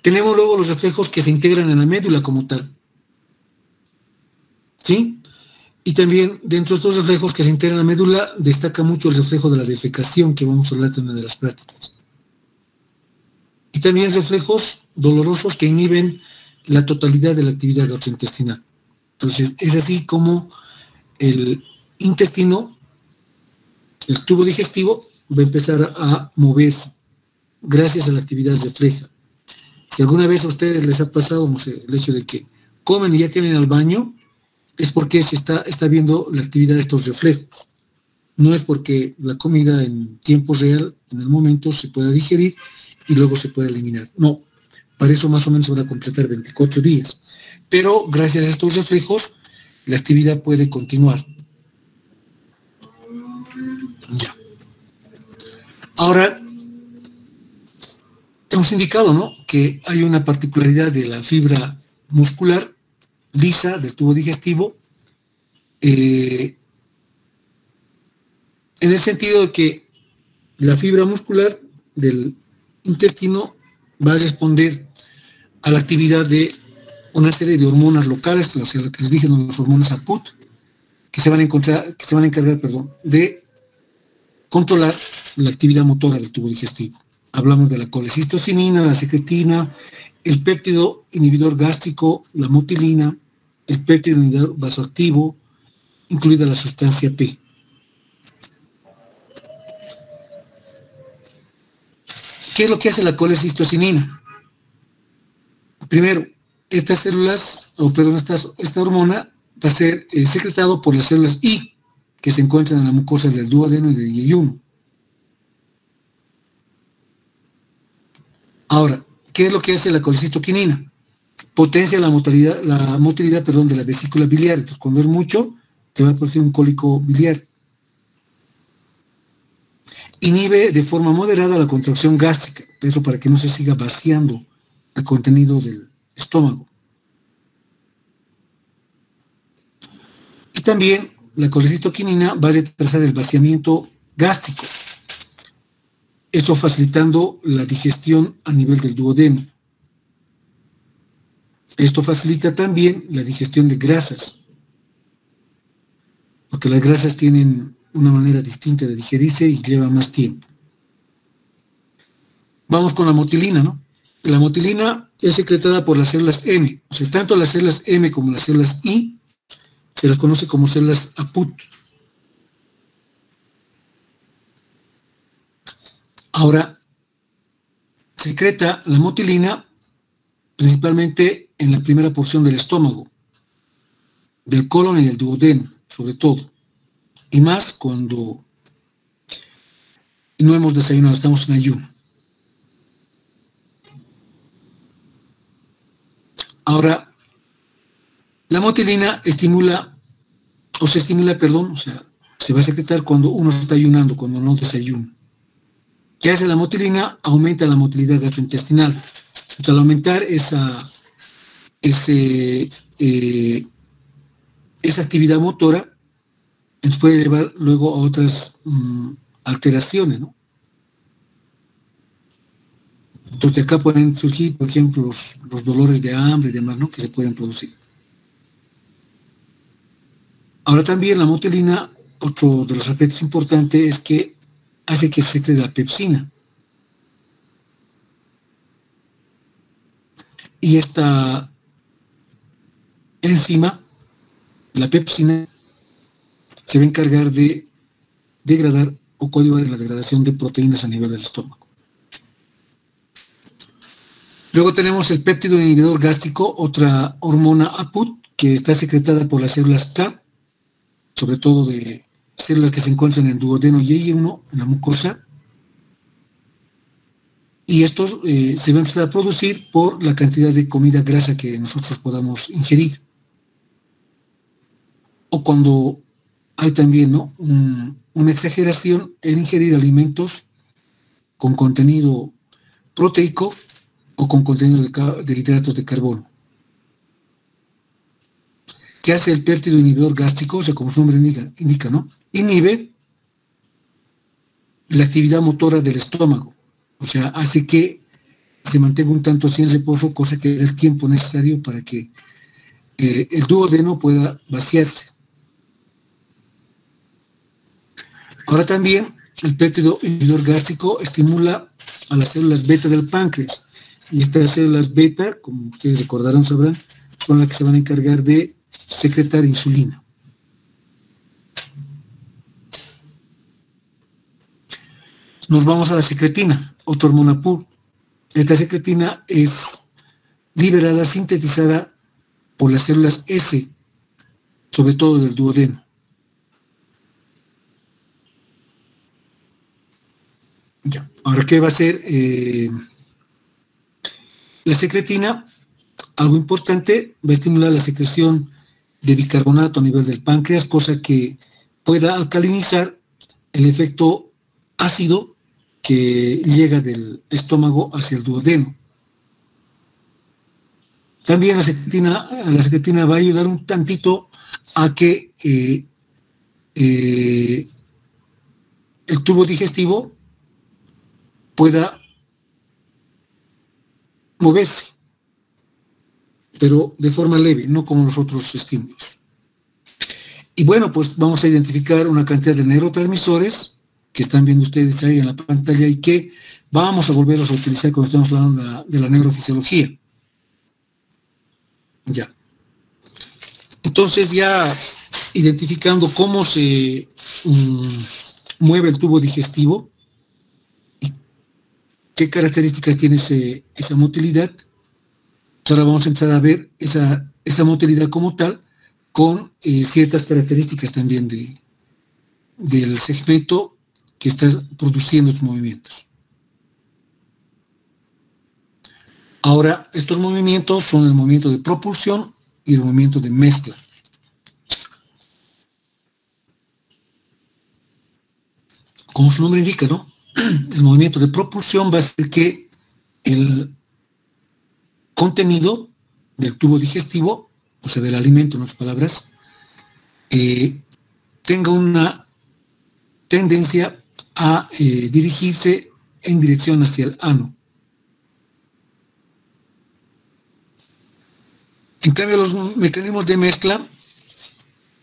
Tenemos luego los reflejos que se integran en la médula como tal. ¿Sí? Y también dentro de estos reflejos que se integran en la médula destaca mucho el reflejo de la defecación, que vamos a hablar en una de las prácticas. Y también reflejos dolorosos que inhiben la totalidad de la actividad gastrointestinal. Entonces, es así como el intestino, el tubo digestivo, va a empezar a moverse gracias a la actividad refleja. Si alguna vez a ustedes les ha pasado, no sé, el hecho de que comen y ya quieren ir al baño, es porque se está viendo la actividad de estos reflejos. No es porque la comida en tiempo real, en el momento, se pueda digerir y luego se pueda eliminar. No, para eso más o menos se van a completar 24 días. Pero gracias a estos reflejos, la actividad puede continuar. Ya. Ahora, hemos indicado, ¿no?, que hay una particularidad de la fibra muscular lisa del tubo digestivo, en el sentido de que la fibra muscular del intestino va a responder a la actividad de una serie de hormonas locales, o sea, lo que les dije, ¿no?, las hormonas APUT, que se van a encargar, de controlar la actividad motora del tubo digestivo. Hablamos de la colecistocinina, la secretina, el péptido inhibidor gástrico, la motilina, el péptido inhibidor vasoactivo, incluida la sustancia P. ¿Qué es lo que hace la colecistocinina? Primero, estas células, esta hormona va a ser secretado por las células I, que se encuentran en la mucosa del duodeno y del yeyuno. Ahora, ¿qué es lo que hace la colecistoquinina? Potencia la motilidad de la vesícula biliar. Entonces, cuando es mucho, te va a producir un cólico biliar. Inhibe de forma moderada la contracción gástrica, eso para que no se siga vaciando el contenido del estómago. Y también la colecistoquinina va a retrasar el vaciamiento gástrico, eso facilitando la digestión a nivel del duodeno. Esto facilita también la digestión de grasas, porque las grasas tienen una manera distinta de digerirse y lleva más tiempo. Vamos con la motilina, ¿no? La motilina es secretada por las células M, o sea, tanto las células M como las células I se las conoce como células APUT. Ahora, secreta la motilina principalmente en la primera porción del estómago, del colon y del duodeno, sobre todo. Y más cuando no hemos desayunado, estamos en ayuno. Ahora, la motilina se se va a secretar cuando uno está ayunando, cuando no desayuna. ¿Qué hace la motilina? Aumenta la motilidad gastrointestinal. Entonces, al aumentar esa actividad motora, nos puede llevar luego a otras alteraciones, ¿no? Entonces, acá pueden surgir, por ejemplo, los dolores de hambre y demás, ¿no?, que se pueden producir. Ahora también la motilina, otro de los aspectos importantes es que hace que se cree la pepsina. Y esta enzima, la pepsina, se va a encargar de degradar o coadyuvar la degradación de proteínas a nivel del estómago. Luego tenemos el péptido inhibidor gástrico, otra hormona APUT, que está secretada por las células K, sobre todo de células que se encuentran en el duodeno y Y1, en la mucosa, y estos se van a empezar a producir por la cantidad de comida grasa que nosotros podamos ingerir. O cuando hay también, ¿no?, una exageración en ingerir alimentos con contenido proteico o con contenido de hidratos de carbono. ¿Qué hace el péptido inhibidor gástrico? O sea, como su nombre indica, ¿no? Inhibe la actividad motora del estómago. O sea, hace que se mantenga un tanto así en reposo, cosa que es el tiempo necesario para que el duodeno pueda vaciarse. Ahora también el péptido inhibidor gástrico estimula a las células beta del páncreas. Y estas células beta, como ustedes recordarán, sabrán, son las que se van a encargar de secretar insulina. Nos vamos a la secretina, otra hormona PUR. Esta secretina es liberada, sintetizada por las células S, sobre todo del duodeno. Ya. Ahora, ¿qué va a hacer la secretina? Algo importante, va a estimular la secreción de bicarbonato a nivel del páncreas, cosa que pueda alcalinizar el efecto ácido que llega del estómago hacia el duodeno. También la secretina va a ayudar un tantito a que el tubo digestivo pueda moverse, pero de forma leve, no como los otros estímulos. Y bueno, pues vamos a identificar una cantidad de neurotransmisores que están viendo ustedes ahí en la pantalla y que vamos a volverlos a utilizar cuando estamos hablando de la neurofisiología. Ya. Entonces, ya identificando cómo se mueve el tubo digestivo y qué características tiene esa motilidad, ahora vamos a empezar a ver esa motilidad como tal con ciertas características también del segmento que está produciendo sus movimientos. Ahora, estos movimientos son el movimiento de propulsión y el movimiento de mezcla. Como su nombre indica, ¿no? El movimiento de propulsión va a ser que el contenido del tubo digestivo, o sea, del alimento, en otras palabras, tenga una tendencia a dirigirse en dirección hacia el ano. En cambio, los mecanismos de mezcla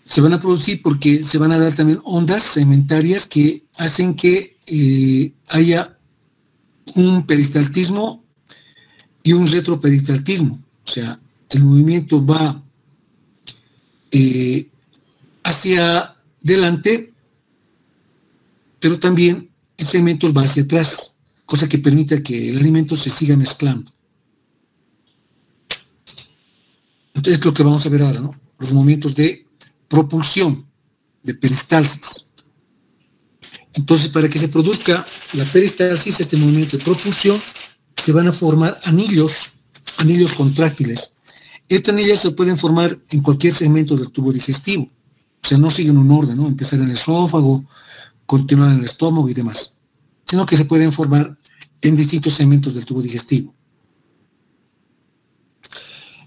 se van a producir porque se van a dar también ondas segmentarias que hacen que haya un peristaltismo y un retroperistaltismo. O sea, el movimiento va hacia adelante, pero también el segmento va hacia atrás, cosa que permite que el alimento se siga mezclando. Entonces es lo que vamos a ver ahora, ¿no? Los movimientos de propulsión, de peristalsis. Entonces, para que se produzca la peristalsis, este movimiento de propulsión, se van a formar anillos contráctiles. Estas anillas se pueden formar en cualquier segmento del tubo digestivo. O sea, no siguen un orden, ¿no? Empezar en el esófago, continuar en el estómago y demás, sino que se pueden formar en distintos segmentos del tubo digestivo.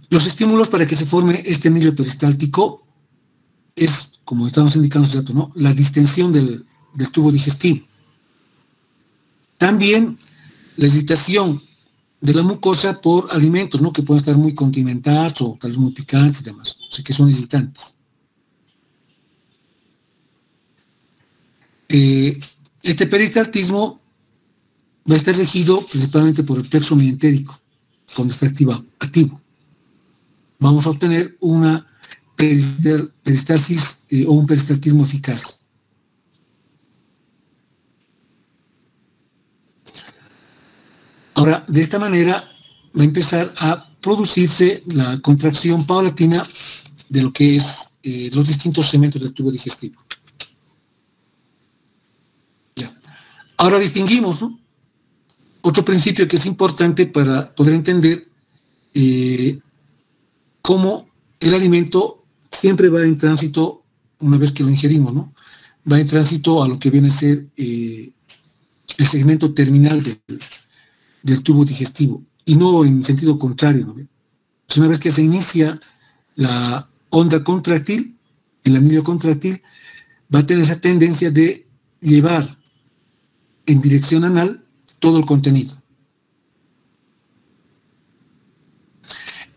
Los estímulos para que se forme este anillo peristáltico es, como estamos indicando hace rato, ¿no? La distensión del tubo digestivo. También la excitación de la mucosa por alimentos, ¿no? Que pueden estar muy condimentados o tal vez muy picantes y demás, o sea, que son excitantes. Este peristaltismo va a estar regido principalmente por el plexo mientérico, cuando está activo. Vamos a obtener una peristalsis o un peristaltismo eficaz. Ahora, de esta manera va a empezar a producirse la contracción paulatina de lo que es los distintos segmentos del tubo digestivo. Ya. Ahora distinguimos, ¿no? Otro principio que es importante para poder entender cómo el alimento siempre va en tránsito, una vez que lo ingerimos, ¿no? Va en tránsito a lo que viene a ser el segmento terminal del tubo digestivo, y no en sentido contrario, ¿no? Una vez que se inicia la onda contráctil, el anillo contráctil va a tener esa tendencia de llevar en dirección anal todo el contenido.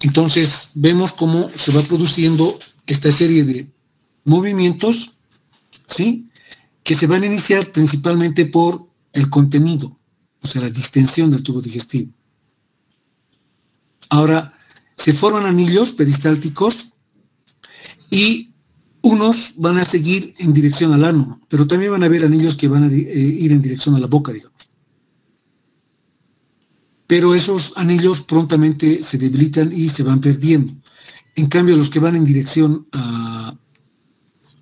Entonces vemos cómo se va produciendo esta serie de movimientos, ¿sí?, que se van a iniciar principalmente por el contenido, o sea, la distensión del tubo digestivo. Ahora, se forman anillos peristálticos y unos van a seguir en dirección al ano, pero también van a haber anillos que van a ir en dirección a la boca, digamos. Pero esos anillos prontamente se debilitan y se van perdiendo. En cambio, los que van en dirección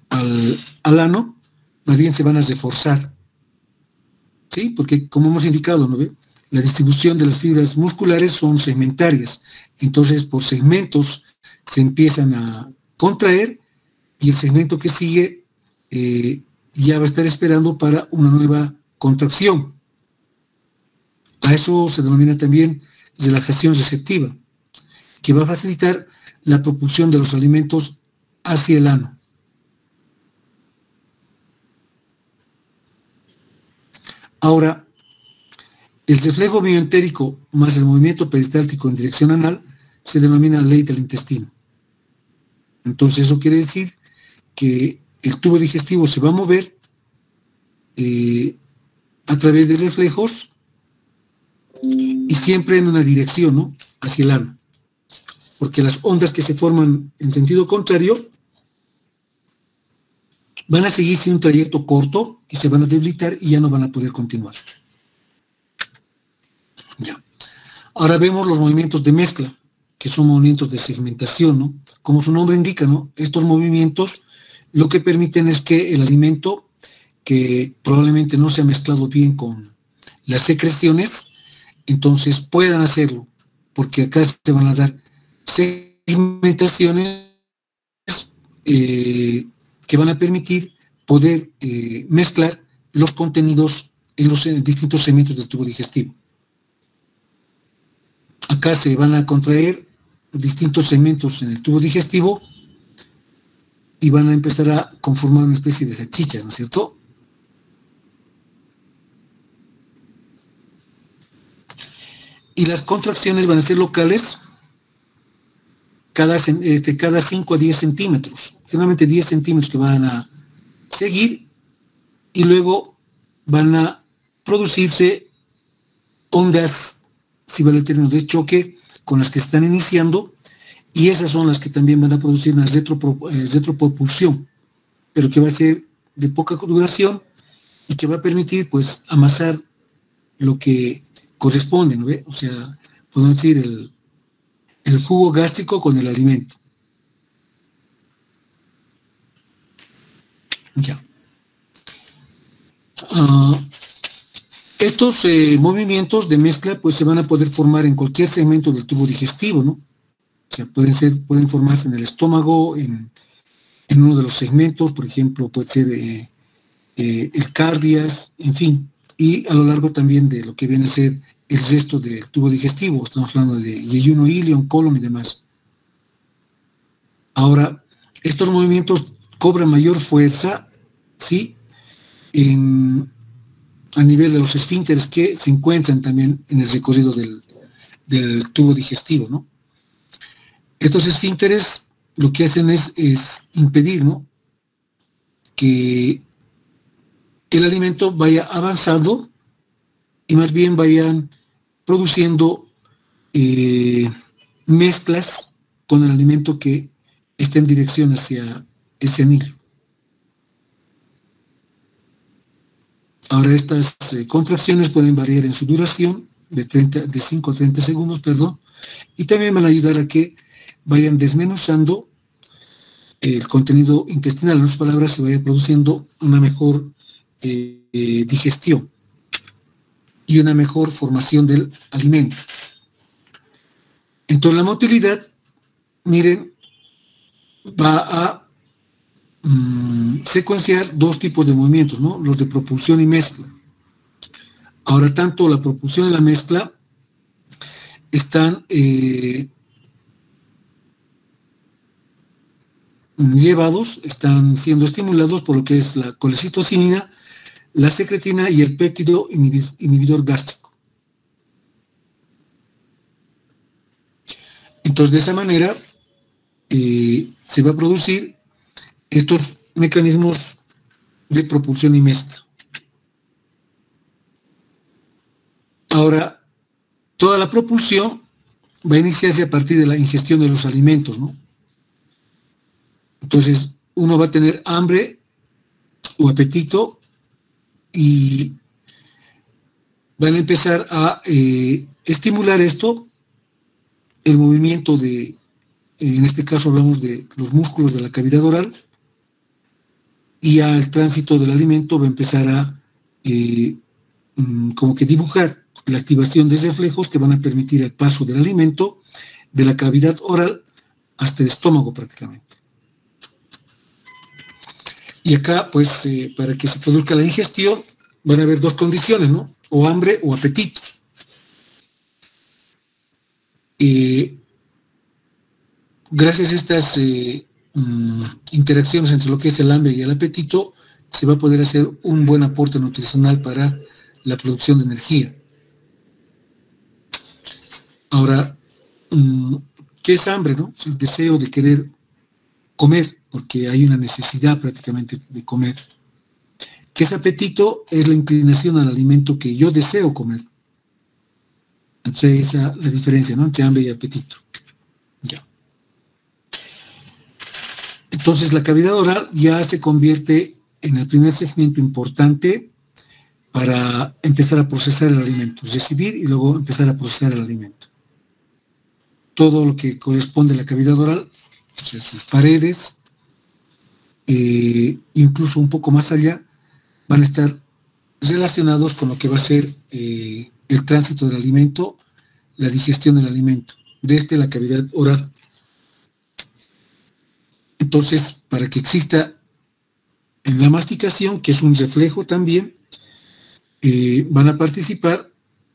al ano, más bien se van a reforzar. ¿Sí? Porque, como hemos indicado, ¿no ve?, la distribución de las fibras musculares son segmentarias. Entonces, por segmentos se empiezan a contraer y el segmento que sigue ya va a estar esperando para una nueva contracción. A eso se denomina también relajación receptiva, que va a facilitar la propulsión de los alimentos hacia el ano. Ahora, el reflejo bioentérico más el movimiento peristáltico en dirección anal se denomina ley del intestino. Entonces eso quiere decir que el tubo digestivo se va a mover a través de reflejos y siempre en una dirección, ¿no?, hacia el ano. Porque las ondas que se forman en sentido contrario van a seguirse un trayecto corto y se van a debilitar y ya no van a poder continuar. Ya. Ahora vemos los movimientos de mezcla, que son movimientos de segmentación, ¿no? Como su nombre indica, ¿no?, estos movimientos lo que permiten es que el alimento, que probablemente no se ha mezclado bien con las secreciones, entonces puedan hacerlo, porque acá se van a dar segmentaciones que van a permitir poder mezclar los contenidos en los distintos segmentos del tubo digestivo. Acá se van a contraer distintos segmentos en el tubo digestivo y van a empezar a conformar una especie de salchicha, ¿no es cierto? Y las contracciones van a ser locales cada 5 a 10 centímetros, generalmente 10 centímetros que van a seguir, y luego van a producirse ondas, si vale el término, de choque con las que están iniciando, y esas son las que también van a producir una retropropulsión, pero que va a ser de poca duración y que va a permitir, pues, amasar lo que corresponde, ¿no ve? O sea, podemos decir el jugo gástrico con el alimento. Ya. Estos movimientos de mezcla, pues, se van a poder formar en cualquier segmento del tubo digestivo, ¿no? O sea, pueden formarse en el estómago, en en uno de los segmentos, por ejemplo, puede ser el cardias, en fin, y a lo largo también de lo que viene a ser el resto del tubo digestivo. Estamos hablando de yeyuno, ilion, colon y demás. Ahora, estos movimientos cobran mayor fuerza, ¿sí?, a nivel de los esfínteres que se encuentran también en el recorrido del tubo digestivo, ¿no? Estos esfínteres lo que hacen es impedir, ¿no?, que el alimento vaya avanzando y más bien vayan produciendo mezclas con el alimento que está en dirección hacia ese anillo. Ahora, estas contracciones pueden variar en su duración de 5 a 30 segundos, perdón, y también van a ayudar a que vayan desmenuzando el contenido intestinal. En otras palabras, se vaya produciendo una mejor digestión y una mejor formación del alimento. Entonces, la motilidad, miren, va a secuenciar dos tipos de movimientos, ¿no?, los de propulsión y mezcla. Ahora, tanto la propulsión y la mezcla están están siendo estimulados por lo que es la colecistocinina, la secretina y el péptido inhibidor gástrico. Entonces, de esa manera se va a producir estos mecanismos de propulsión y mezcla. Ahora, toda la propulsión va a iniciarse a partir de la ingestión de los alimentos, ¿no? Entonces, uno va a tener hambre o apetito y van a empezar a estimular esto, el movimiento en este caso hablamos de los músculos de la cavidad oral, y al tránsito del alimento va a empezar a como que dibujar la activación de reflejos que van a permitir el paso del alimento de la cavidad oral hasta el estómago prácticamente. Y acá, pues, para que se produzca la ingestión, van a haber dos condiciones, ¿no? O hambre o apetito. Gracias a estas interacciones entre lo que es el hambre y el apetito, se va a poder hacer un buen aporte nutricional para la producción de energía. Ahora, ¿qué es hambre, no? Es el deseo de querer comer, porque hay una necesidad prácticamente de comer. ¿Qué es apetito? Es la inclinación al alimento que yo deseo comer. Entonces, esa es la diferencia, ¿no?, entre hambre y apetito. Ya. Entonces, la cavidad oral ya se convierte en el primer segmento importante para empezar a procesar el alimento, recibir y luego empezar a procesar el alimento. Todo lo que corresponde a la cavidad oral, o sea, sus paredes, incluso un poco más allá, van a estar relacionados con lo que va a ser el tránsito del alimento, la digestión del alimento, desde la cavidad oral. Entonces, para que exista en la masticación, que es un reflejo también, van a participar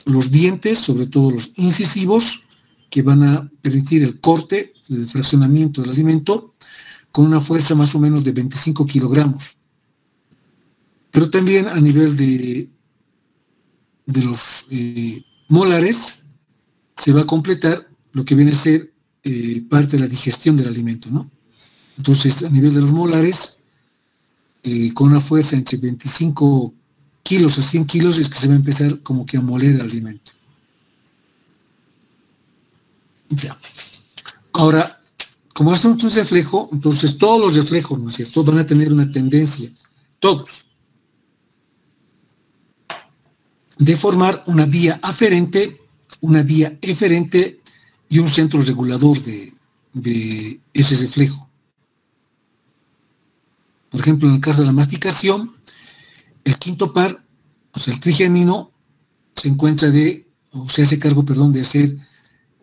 los dientes, sobre todo los incisivos, que van a permitir el corte, el fraccionamiento del alimento, con una fuerza más o menos de 25 kilogramos. Pero también a nivel de los molares, se va a completar lo que viene a ser parte de la digestión del alimento, ¿no? Entonces, a nivel de los molares, con una fuerza entre 25 kilos a 100 kilos, es que se va a empezar como que a moler el alimento. Ya. Ahora, como esto es un reflejo, entonces todos los reflejos, ¿no es cierto?, van a tener una tendencia, todos, de formar una vía aferente, una vía eferente y un centro regulador de ese reflejo. Por ejemplo, en el caso de la masticación, el quinto par, o sea, el trigémino, se encuentra o se hace cargo, de hacer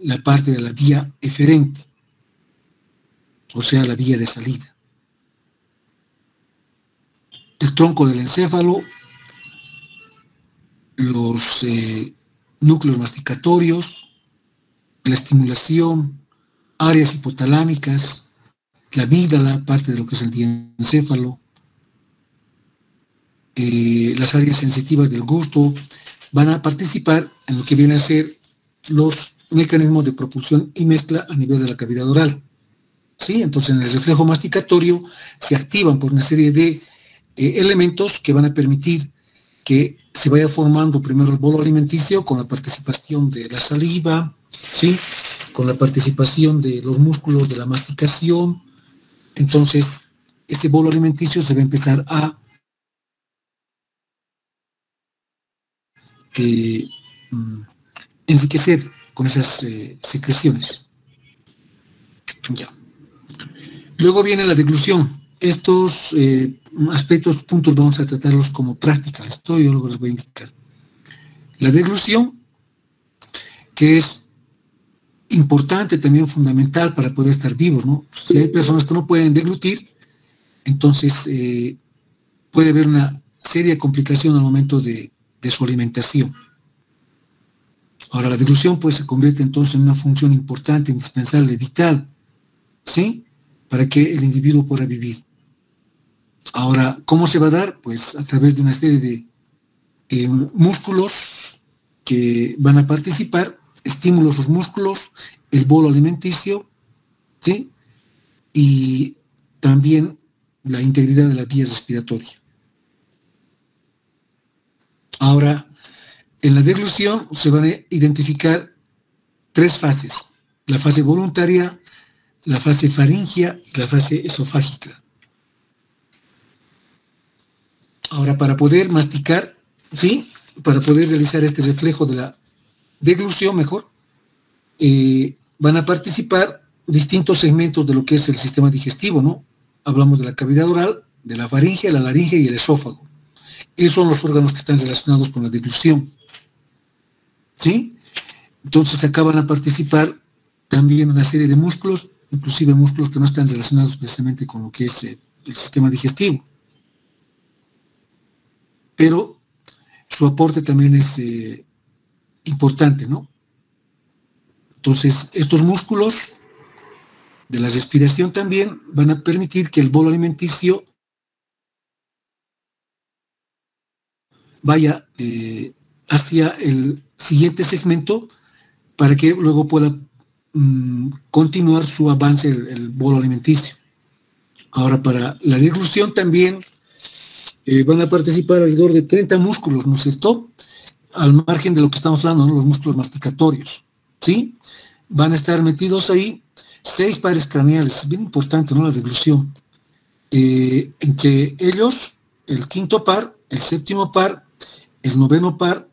la parte de la vía eferente, o sea, la vía de salida. tronco del encéfalo, los núcleos masticatorios, la estimulación, áreas hipotalámicas, la amígdala, parte de lo que es el diencéfalo, las áreas sensitivas del gusto, van a participar en lo que viene a ser los mecanismos de propulsión y mezcla a nivel de la cavidad oral. ¿Sí? Entonces, en el reflejo masticatorio se activan por una serie de elementos que van a permitir que se vaya formando primero el bolo alimenticio con la participación de la saliva, ¿sí? Con la participación de los músculos de la masticación. Entonces, ese bolo alimenticio se va a empezar a enriquecer con esas secreciones. Ya. Luego viene la deglución. Estos aspectos, puntos, vamos a tratarlos como práctica. Esto yo luego les voy a indicar. La deglución, que es importante, también fundamental para poder estar vivos, ¿no? Si hay personas que no pueden deglutir, entonces puede haber una seria complicación al momento de su alimentación. Ahora, la deglución pues se convierte entonces en una función importante, indispensable, vital, ¿sí? Para que el individuo pueda vivir. Ahora, ¿cómo se va a dar? Pues a través de una serie de músculos que van a participar, estímulos a los músculos, el bolo alimenticio, ¿sí? Y también la integridad de la vía respiratoria. Ahora, en la deglución se van a identificar tres fases: la fase voluntaria, la fase faríngea y la fase esofágica. Ahora, para poder masticar, ¿sí? Para poder realizar este reflejo de la deglución mejor, van a participar distintos segmentos de lo que es el sistema digestivo, ¿no? Hablamos de la cavidad oral, de la faringe, la laringe y el esófago. Esos son los órganos que están relacionados con la deglución, ¿sí? Entonces acá van a participar también una serie de músculos, inclusive músculos que no están relacionados precisamente con lo que es el sistema digestivo. Pero su aporte también es importante, ¿no? Entonces, estos músculos de la respiración también van a permitir que el bolo alimenticio vaya hacia el siguiente segmento para que luego pueda continuar su avance el bolo alimenticio. Ahora, para la deglución también van a participar alrededor de 30 músculos, ¿no es cierto? Al margen de lo que estamos hablando, ¿no? Los músculos masticatorios, ¿sí? Van a estar metidos ahí 6 pares craneales. Es bien importante, ¿no? La deglución. Entre ellos, el quinto par, el séptimo par, el noveno par,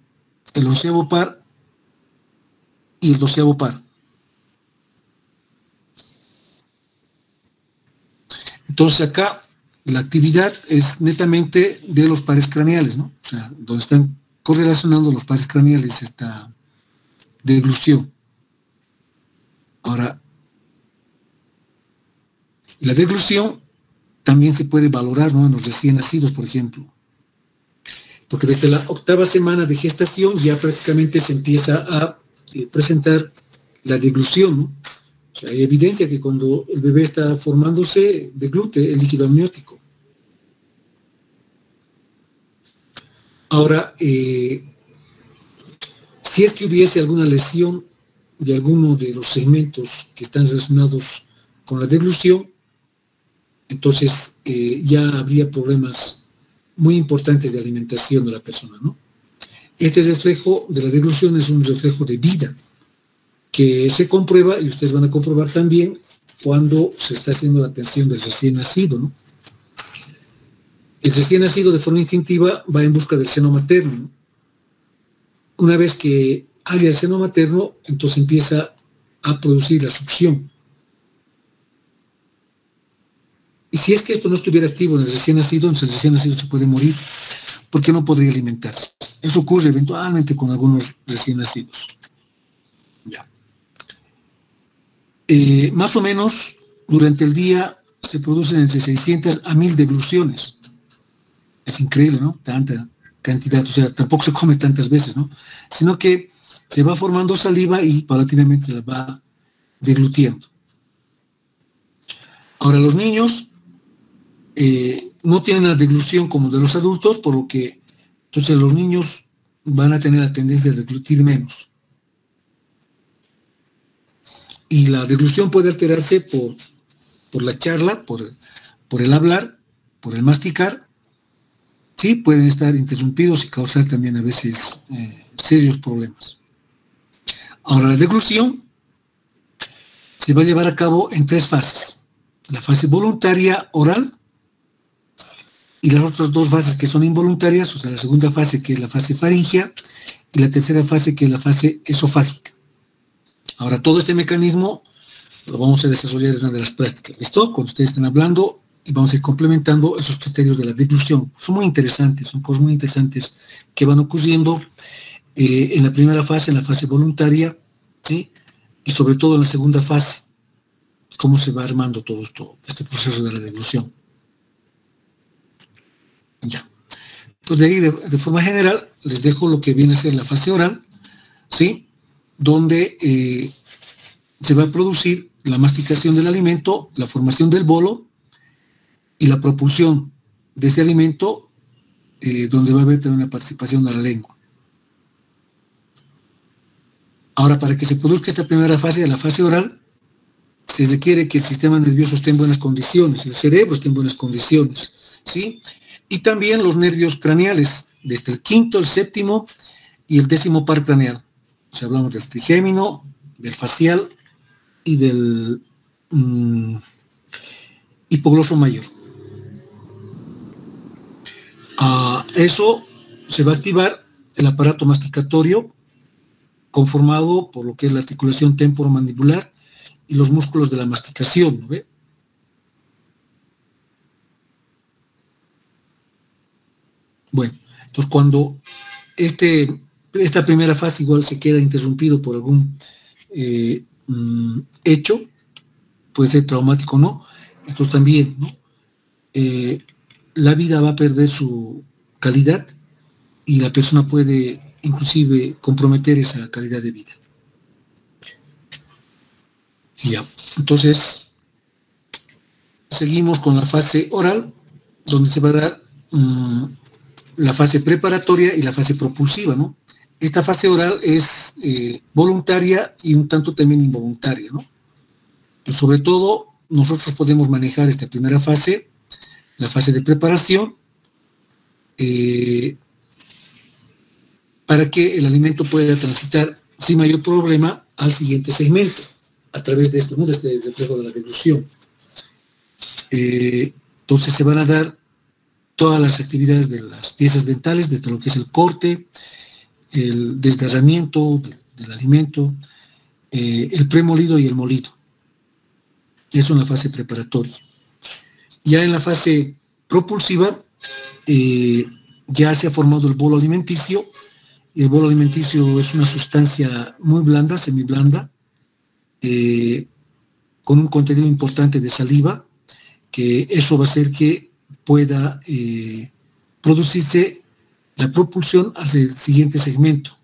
el onceavo par y el doceavo par. Entonces acá la actividad es netamente de los pares craneales, ¿no? O sea, donde están correlacionando los pares craneales esta deglución. Ahora, la deglución también se puede valorar, ¿no? En los recién nacidos, por ejemplo. Porque desde la 8ª semana de gestación ya prácticamente se empieza a presentar la deglución, ¿no? O sea, hay evidencia que cuando el bebé está formándose, deglute el líquido amniótico. Ahora, si es que hubiese alguna lesión de alguno de los segmentos que están relacionados con la deglución, entonces ya habría problemas muy importantes de alimentación de la persona, ¿no? Este reflejo de la deglución es un reflejo de vida que se comprueba, y ustedes van a comprobar también, cuando se está haciendo la atención del recién nacido, ¿no? El recién nacido de forma instintiva va en busca del seno materno, ¿no? Una vez que haya el seno materno, entonces empieza a producir la succión. Y si es que esto no estuviera activo en el recién nacido, entonces el recién nacido se puede morir porque no podría alimentarse. Eso ocurre eventualmente con algunos recién nacidos. Ya. Más o menos, durante el día se producen entre 600 a 1000 degluciones. Es increíble, ¿no? Tanta cantidad, o sea, tampoco se come tantas veces, ¿no? Sino que se va formando saliva y paulatinamente se la va deglutiendo. Ahora, los niños no tienen la deglución como de los adultos, por lo que entonces los niños van a tener la tendencia a deglutir menos. Y la deglución puede alterarse por la charla, por el hablar, por el masticar. Sí, pueden estar interrumpidos y causar también a veces serios problemas. Ahora, la deglución se va a llevar a cabo en 3 fases. La fase voluntaria oral y las otras 2 fases que son involuntarias, o sea, la segunda fase que es la fase faríngea y la tercera fase que es la fase esofágica. Ahora, todo este mecanismo lo vamos a desarrollar en una de las prácticas. ¿Listo? Cuando ustedes estén hablando y vamos a ir complementando esos criterios de la deglución. Son muy interesantes, son cosas muy interesantes que van ocurriendo en la primera fase, en la fase voluntaria, ¿sí? Y sobre todo en la segunda fase, cómo se va armando todo esto, este proceso de la deglución. Ya. Entonces, de ahí, de forma general, les dejo lo que viene a ser la fase oral, ¿sí? Donde se va a producir la masticación del alimento, la formación del bolo y la propulsión de ese alimento, donde va a haber también la participación de la lengua. Ahora, para que se produzca esta primera fase, de la fase oral, se requiere que el sistema nervioso esté en buenas condiciones, el cerebro esté en buenas condiciones, ¿sí? Y también los nervios craneales, desde el quinto, el séptimo y el 10º par craneal. O sea, hablamos del trigémino, del facial y del hipogloso mayor. Eso se va a activar el aparato masticatorio conformado por lo que es la articulación temporomandibular y los músculos de la masticación, ¿no ve? Bueno, entonces cuando esta primera fase igual se queda interrumpido por algún hecho, puede ser traumático o no, entonces también, ¿no? La vida va a perder su calidad y la persona puede inclusive comprometer esa calidad de vida. Y ya, entonces seguimos con la fase oral, donde se va a dar la fase preparatoria y la fase propulsiva, ¿no? Esta fase oral es voluntaria y un tanto también involuntaria, ¿no? Pero sobre todo, nosotros podemos manejar esta primera fase, la fase de preparación, para que el alimento pueda transitar sin mayor problema al siguiente segmento, a través de esto, ¿no? De este reflejo de la deglución. Entonces se van a dar todas las actividades de las piezas dentales, desde lo que es el corte, el desgarramiento del alimento, el premolido y el molido. Eso en la fase preparatoria. Ya en la fase propulsiva, ya se ha formado el bolo alimenticio. El bolo alimenticio es una sustancia muy blanda, semiblanda, con un contenido importante de saliva, que eso va a hacer que pueda producirse la propulsión hacia el siguiente segmento.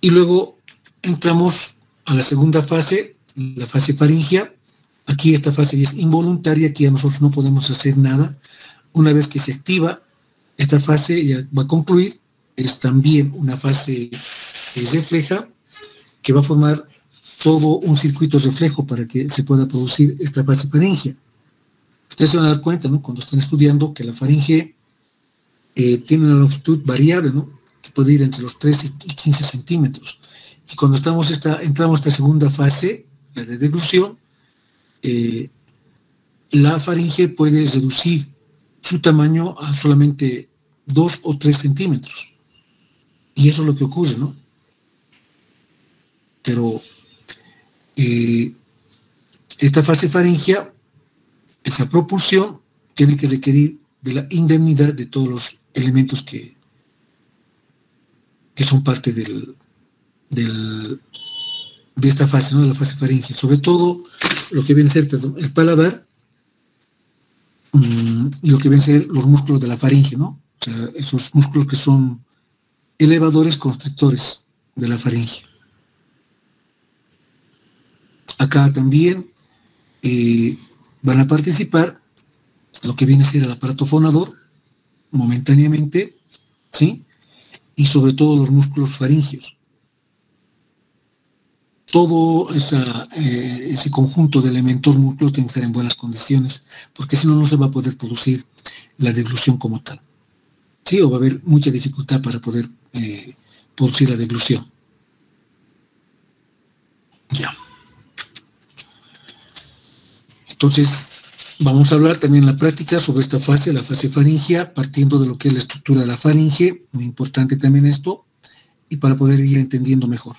Y luego entramos a la segunda fase, la fase faríngea. Aquí esta fase es involuntaria, aquí a nosotros no podemos hacer nada. Una vez que se activa esta fase, ya va a concluir, es también una fase refleja, que va a formar todo un circuito reflejo para que se pueda producir esta fase faríngea. Ustedes se van a dar cuenta, ¿no?, cuando están estudiando, que la faringe tiene una longitud variable, ¿no?, que puede ir entre los 13 y 15 centímetros. Y cuando entramos a esta segunda fase, la de deglución, la faringe puede reducir su tamaño a solamente 2 o 3 centímetros. Y eso es lo que ocurre, ¿no? Pero esta fase faríngea, esa propulsión, tiene que requerir de la indemnidad de todos los elementos que son parte de esta fase, ¿no?, de la fase faríngea. Sobre todo lo que viene a ser, perdón, el paladar y lo que vienen a ser los músculos de la faringe, ¿no? O sea, esos músculos que son elevadores constrictores de la faringe. Acá también van a participar lo que viene a ser el aparato fonador, momentáneamente, ¿sí? Y sobre todo los músculos faringeos. Todo ese conjunto de elementos músculos tiene que estar en buenas condiciones, porque si no, no se va a poder producir la deglución como tal. ¿Sí? O va a haber mucha dificultad para poder producir la deglución. Ya. Entonces, vamos a hablar también en la práctica sobre esta fase, la fase faringea, partiendo de lo que es la estructura de la faringe, muy importante también esto, y para poder ir entendiendo mejor.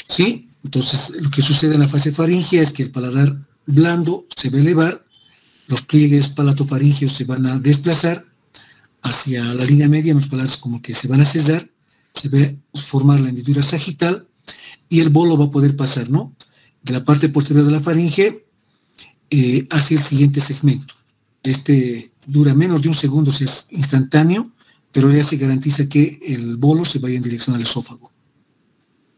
¿Sí? Entonces, lo que sucede en la fase faringea es que el paladar blando se va a elevar, los pliegues palatofaringeos se van a desplazar hacia la línea media, los paladares como que se van a sellar, se va a formar la hendidura sagital y el bolo va a poder pasar, ¿no? De la parte posterior de la faringe hacia el siguiente segmento. Este dura menos de un segundo, o sea, es instantáneo, pero ya se garantiza que el bolo se vaya en dirección al esófago.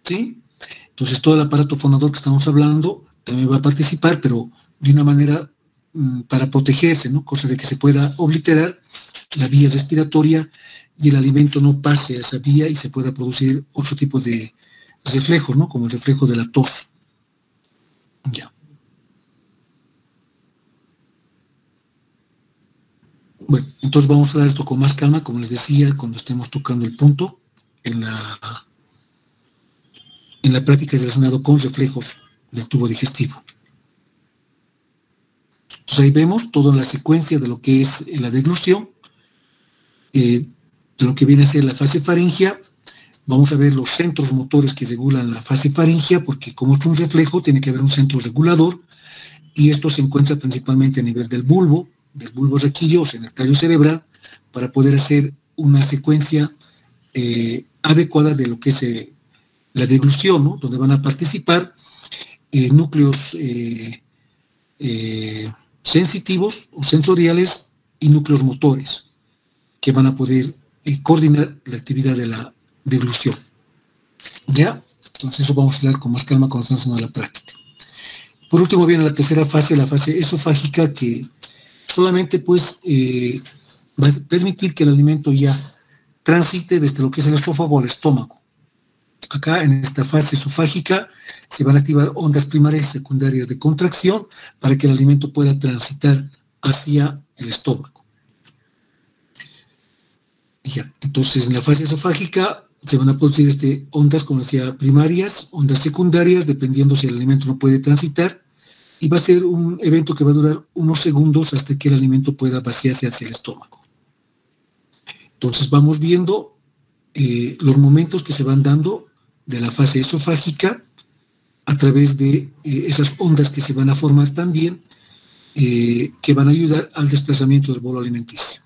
¿Sí? Entonces todo el aparato fonador que estamos hablando también va a participar, pero de una manera para protegerse, ¿no? Cosa de que se pueda obliterar la vía respiratoria y el alimento no pase a esa vía y se pueda producir otro tipo de reflejos, ¿no? Como el reflejo de la tos. Ya. Bueno, entonces vamos a dar esto con más calma, como les decía, cuando estemos tocando el punto en la práctica relacionada con reflejos del tubo digestivo. Entonces ahí vemos toda la secuencia de lo que es la deglución, de lo que viene a ser la fase faringea. Vamos a ver los centros motores que regulan la fase faringea, porque como es un reflejo, tiene que haber un centro regulador, y esto se encuentra principalmente a nivel del bulbo raquídeo, o sea, en el tallo cerebral, para poder hacer una secuencia adecuada de lo que es la deglución, ¿no? Donde van a participar núcleos sensitivos o sensoriales y núcleos motores que van a poder coordinar la actividad de la deglución. ¿Ya? Entonces eso vamos a hablar con más calma cuando estamos haciendo la práctica. Por último viene la tercera fase, la fase esofágica, que solamente pues va a permitir que el alimento ya transite desde lo que es el esófago al estómago. Acá en esta fase esofágica se van a activar ondas primarias y secundarias de contracción para que el alimento pueda transitar hacia el estómago. Ya, entonces en la fase esofágica se van a producir ondas, como decía, primarias, ondas secundarias, dependiendo si el alimento no puede transitar, y va a ser un evento que va a durar unos segundos hasta que el alimento pueda vaciarse hacia el estómago. Entonces vamos viendo los momentos que se van dando de la fase esofágica a través de esas ondas que se van a formar también, que van a ayudar al desplazamiento del bolo alimenticio.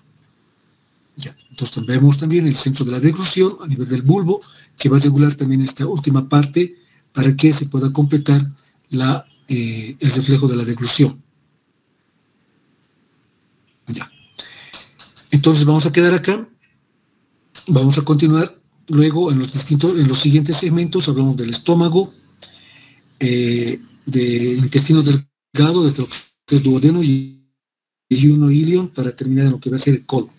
Ya. Entonces vemos también el centro de la deglución a nivel del bulbo, que va a regular también esta última parte para que se pueda completar el reflejo de la deglución. Ya. Entonces vamos a quedar acá, vamos a continuar luego en los siguientes segmentos. Hablamos del estómago, del intestino delgado, desde lo que es duodeno y yeyuno ilion, para terminar en lo que va a ser el colon.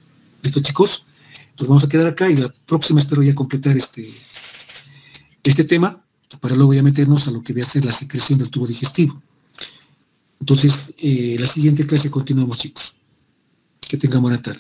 ¿Listo, chicos? Entonces vamos a quedar acá y la próxima espero ya completar este tema para luego ya meternos a lo que va a ser la secreción del tubo digestivo. Entonces, la siguiente clase continuamos, chicos. Que tengan buena tarde.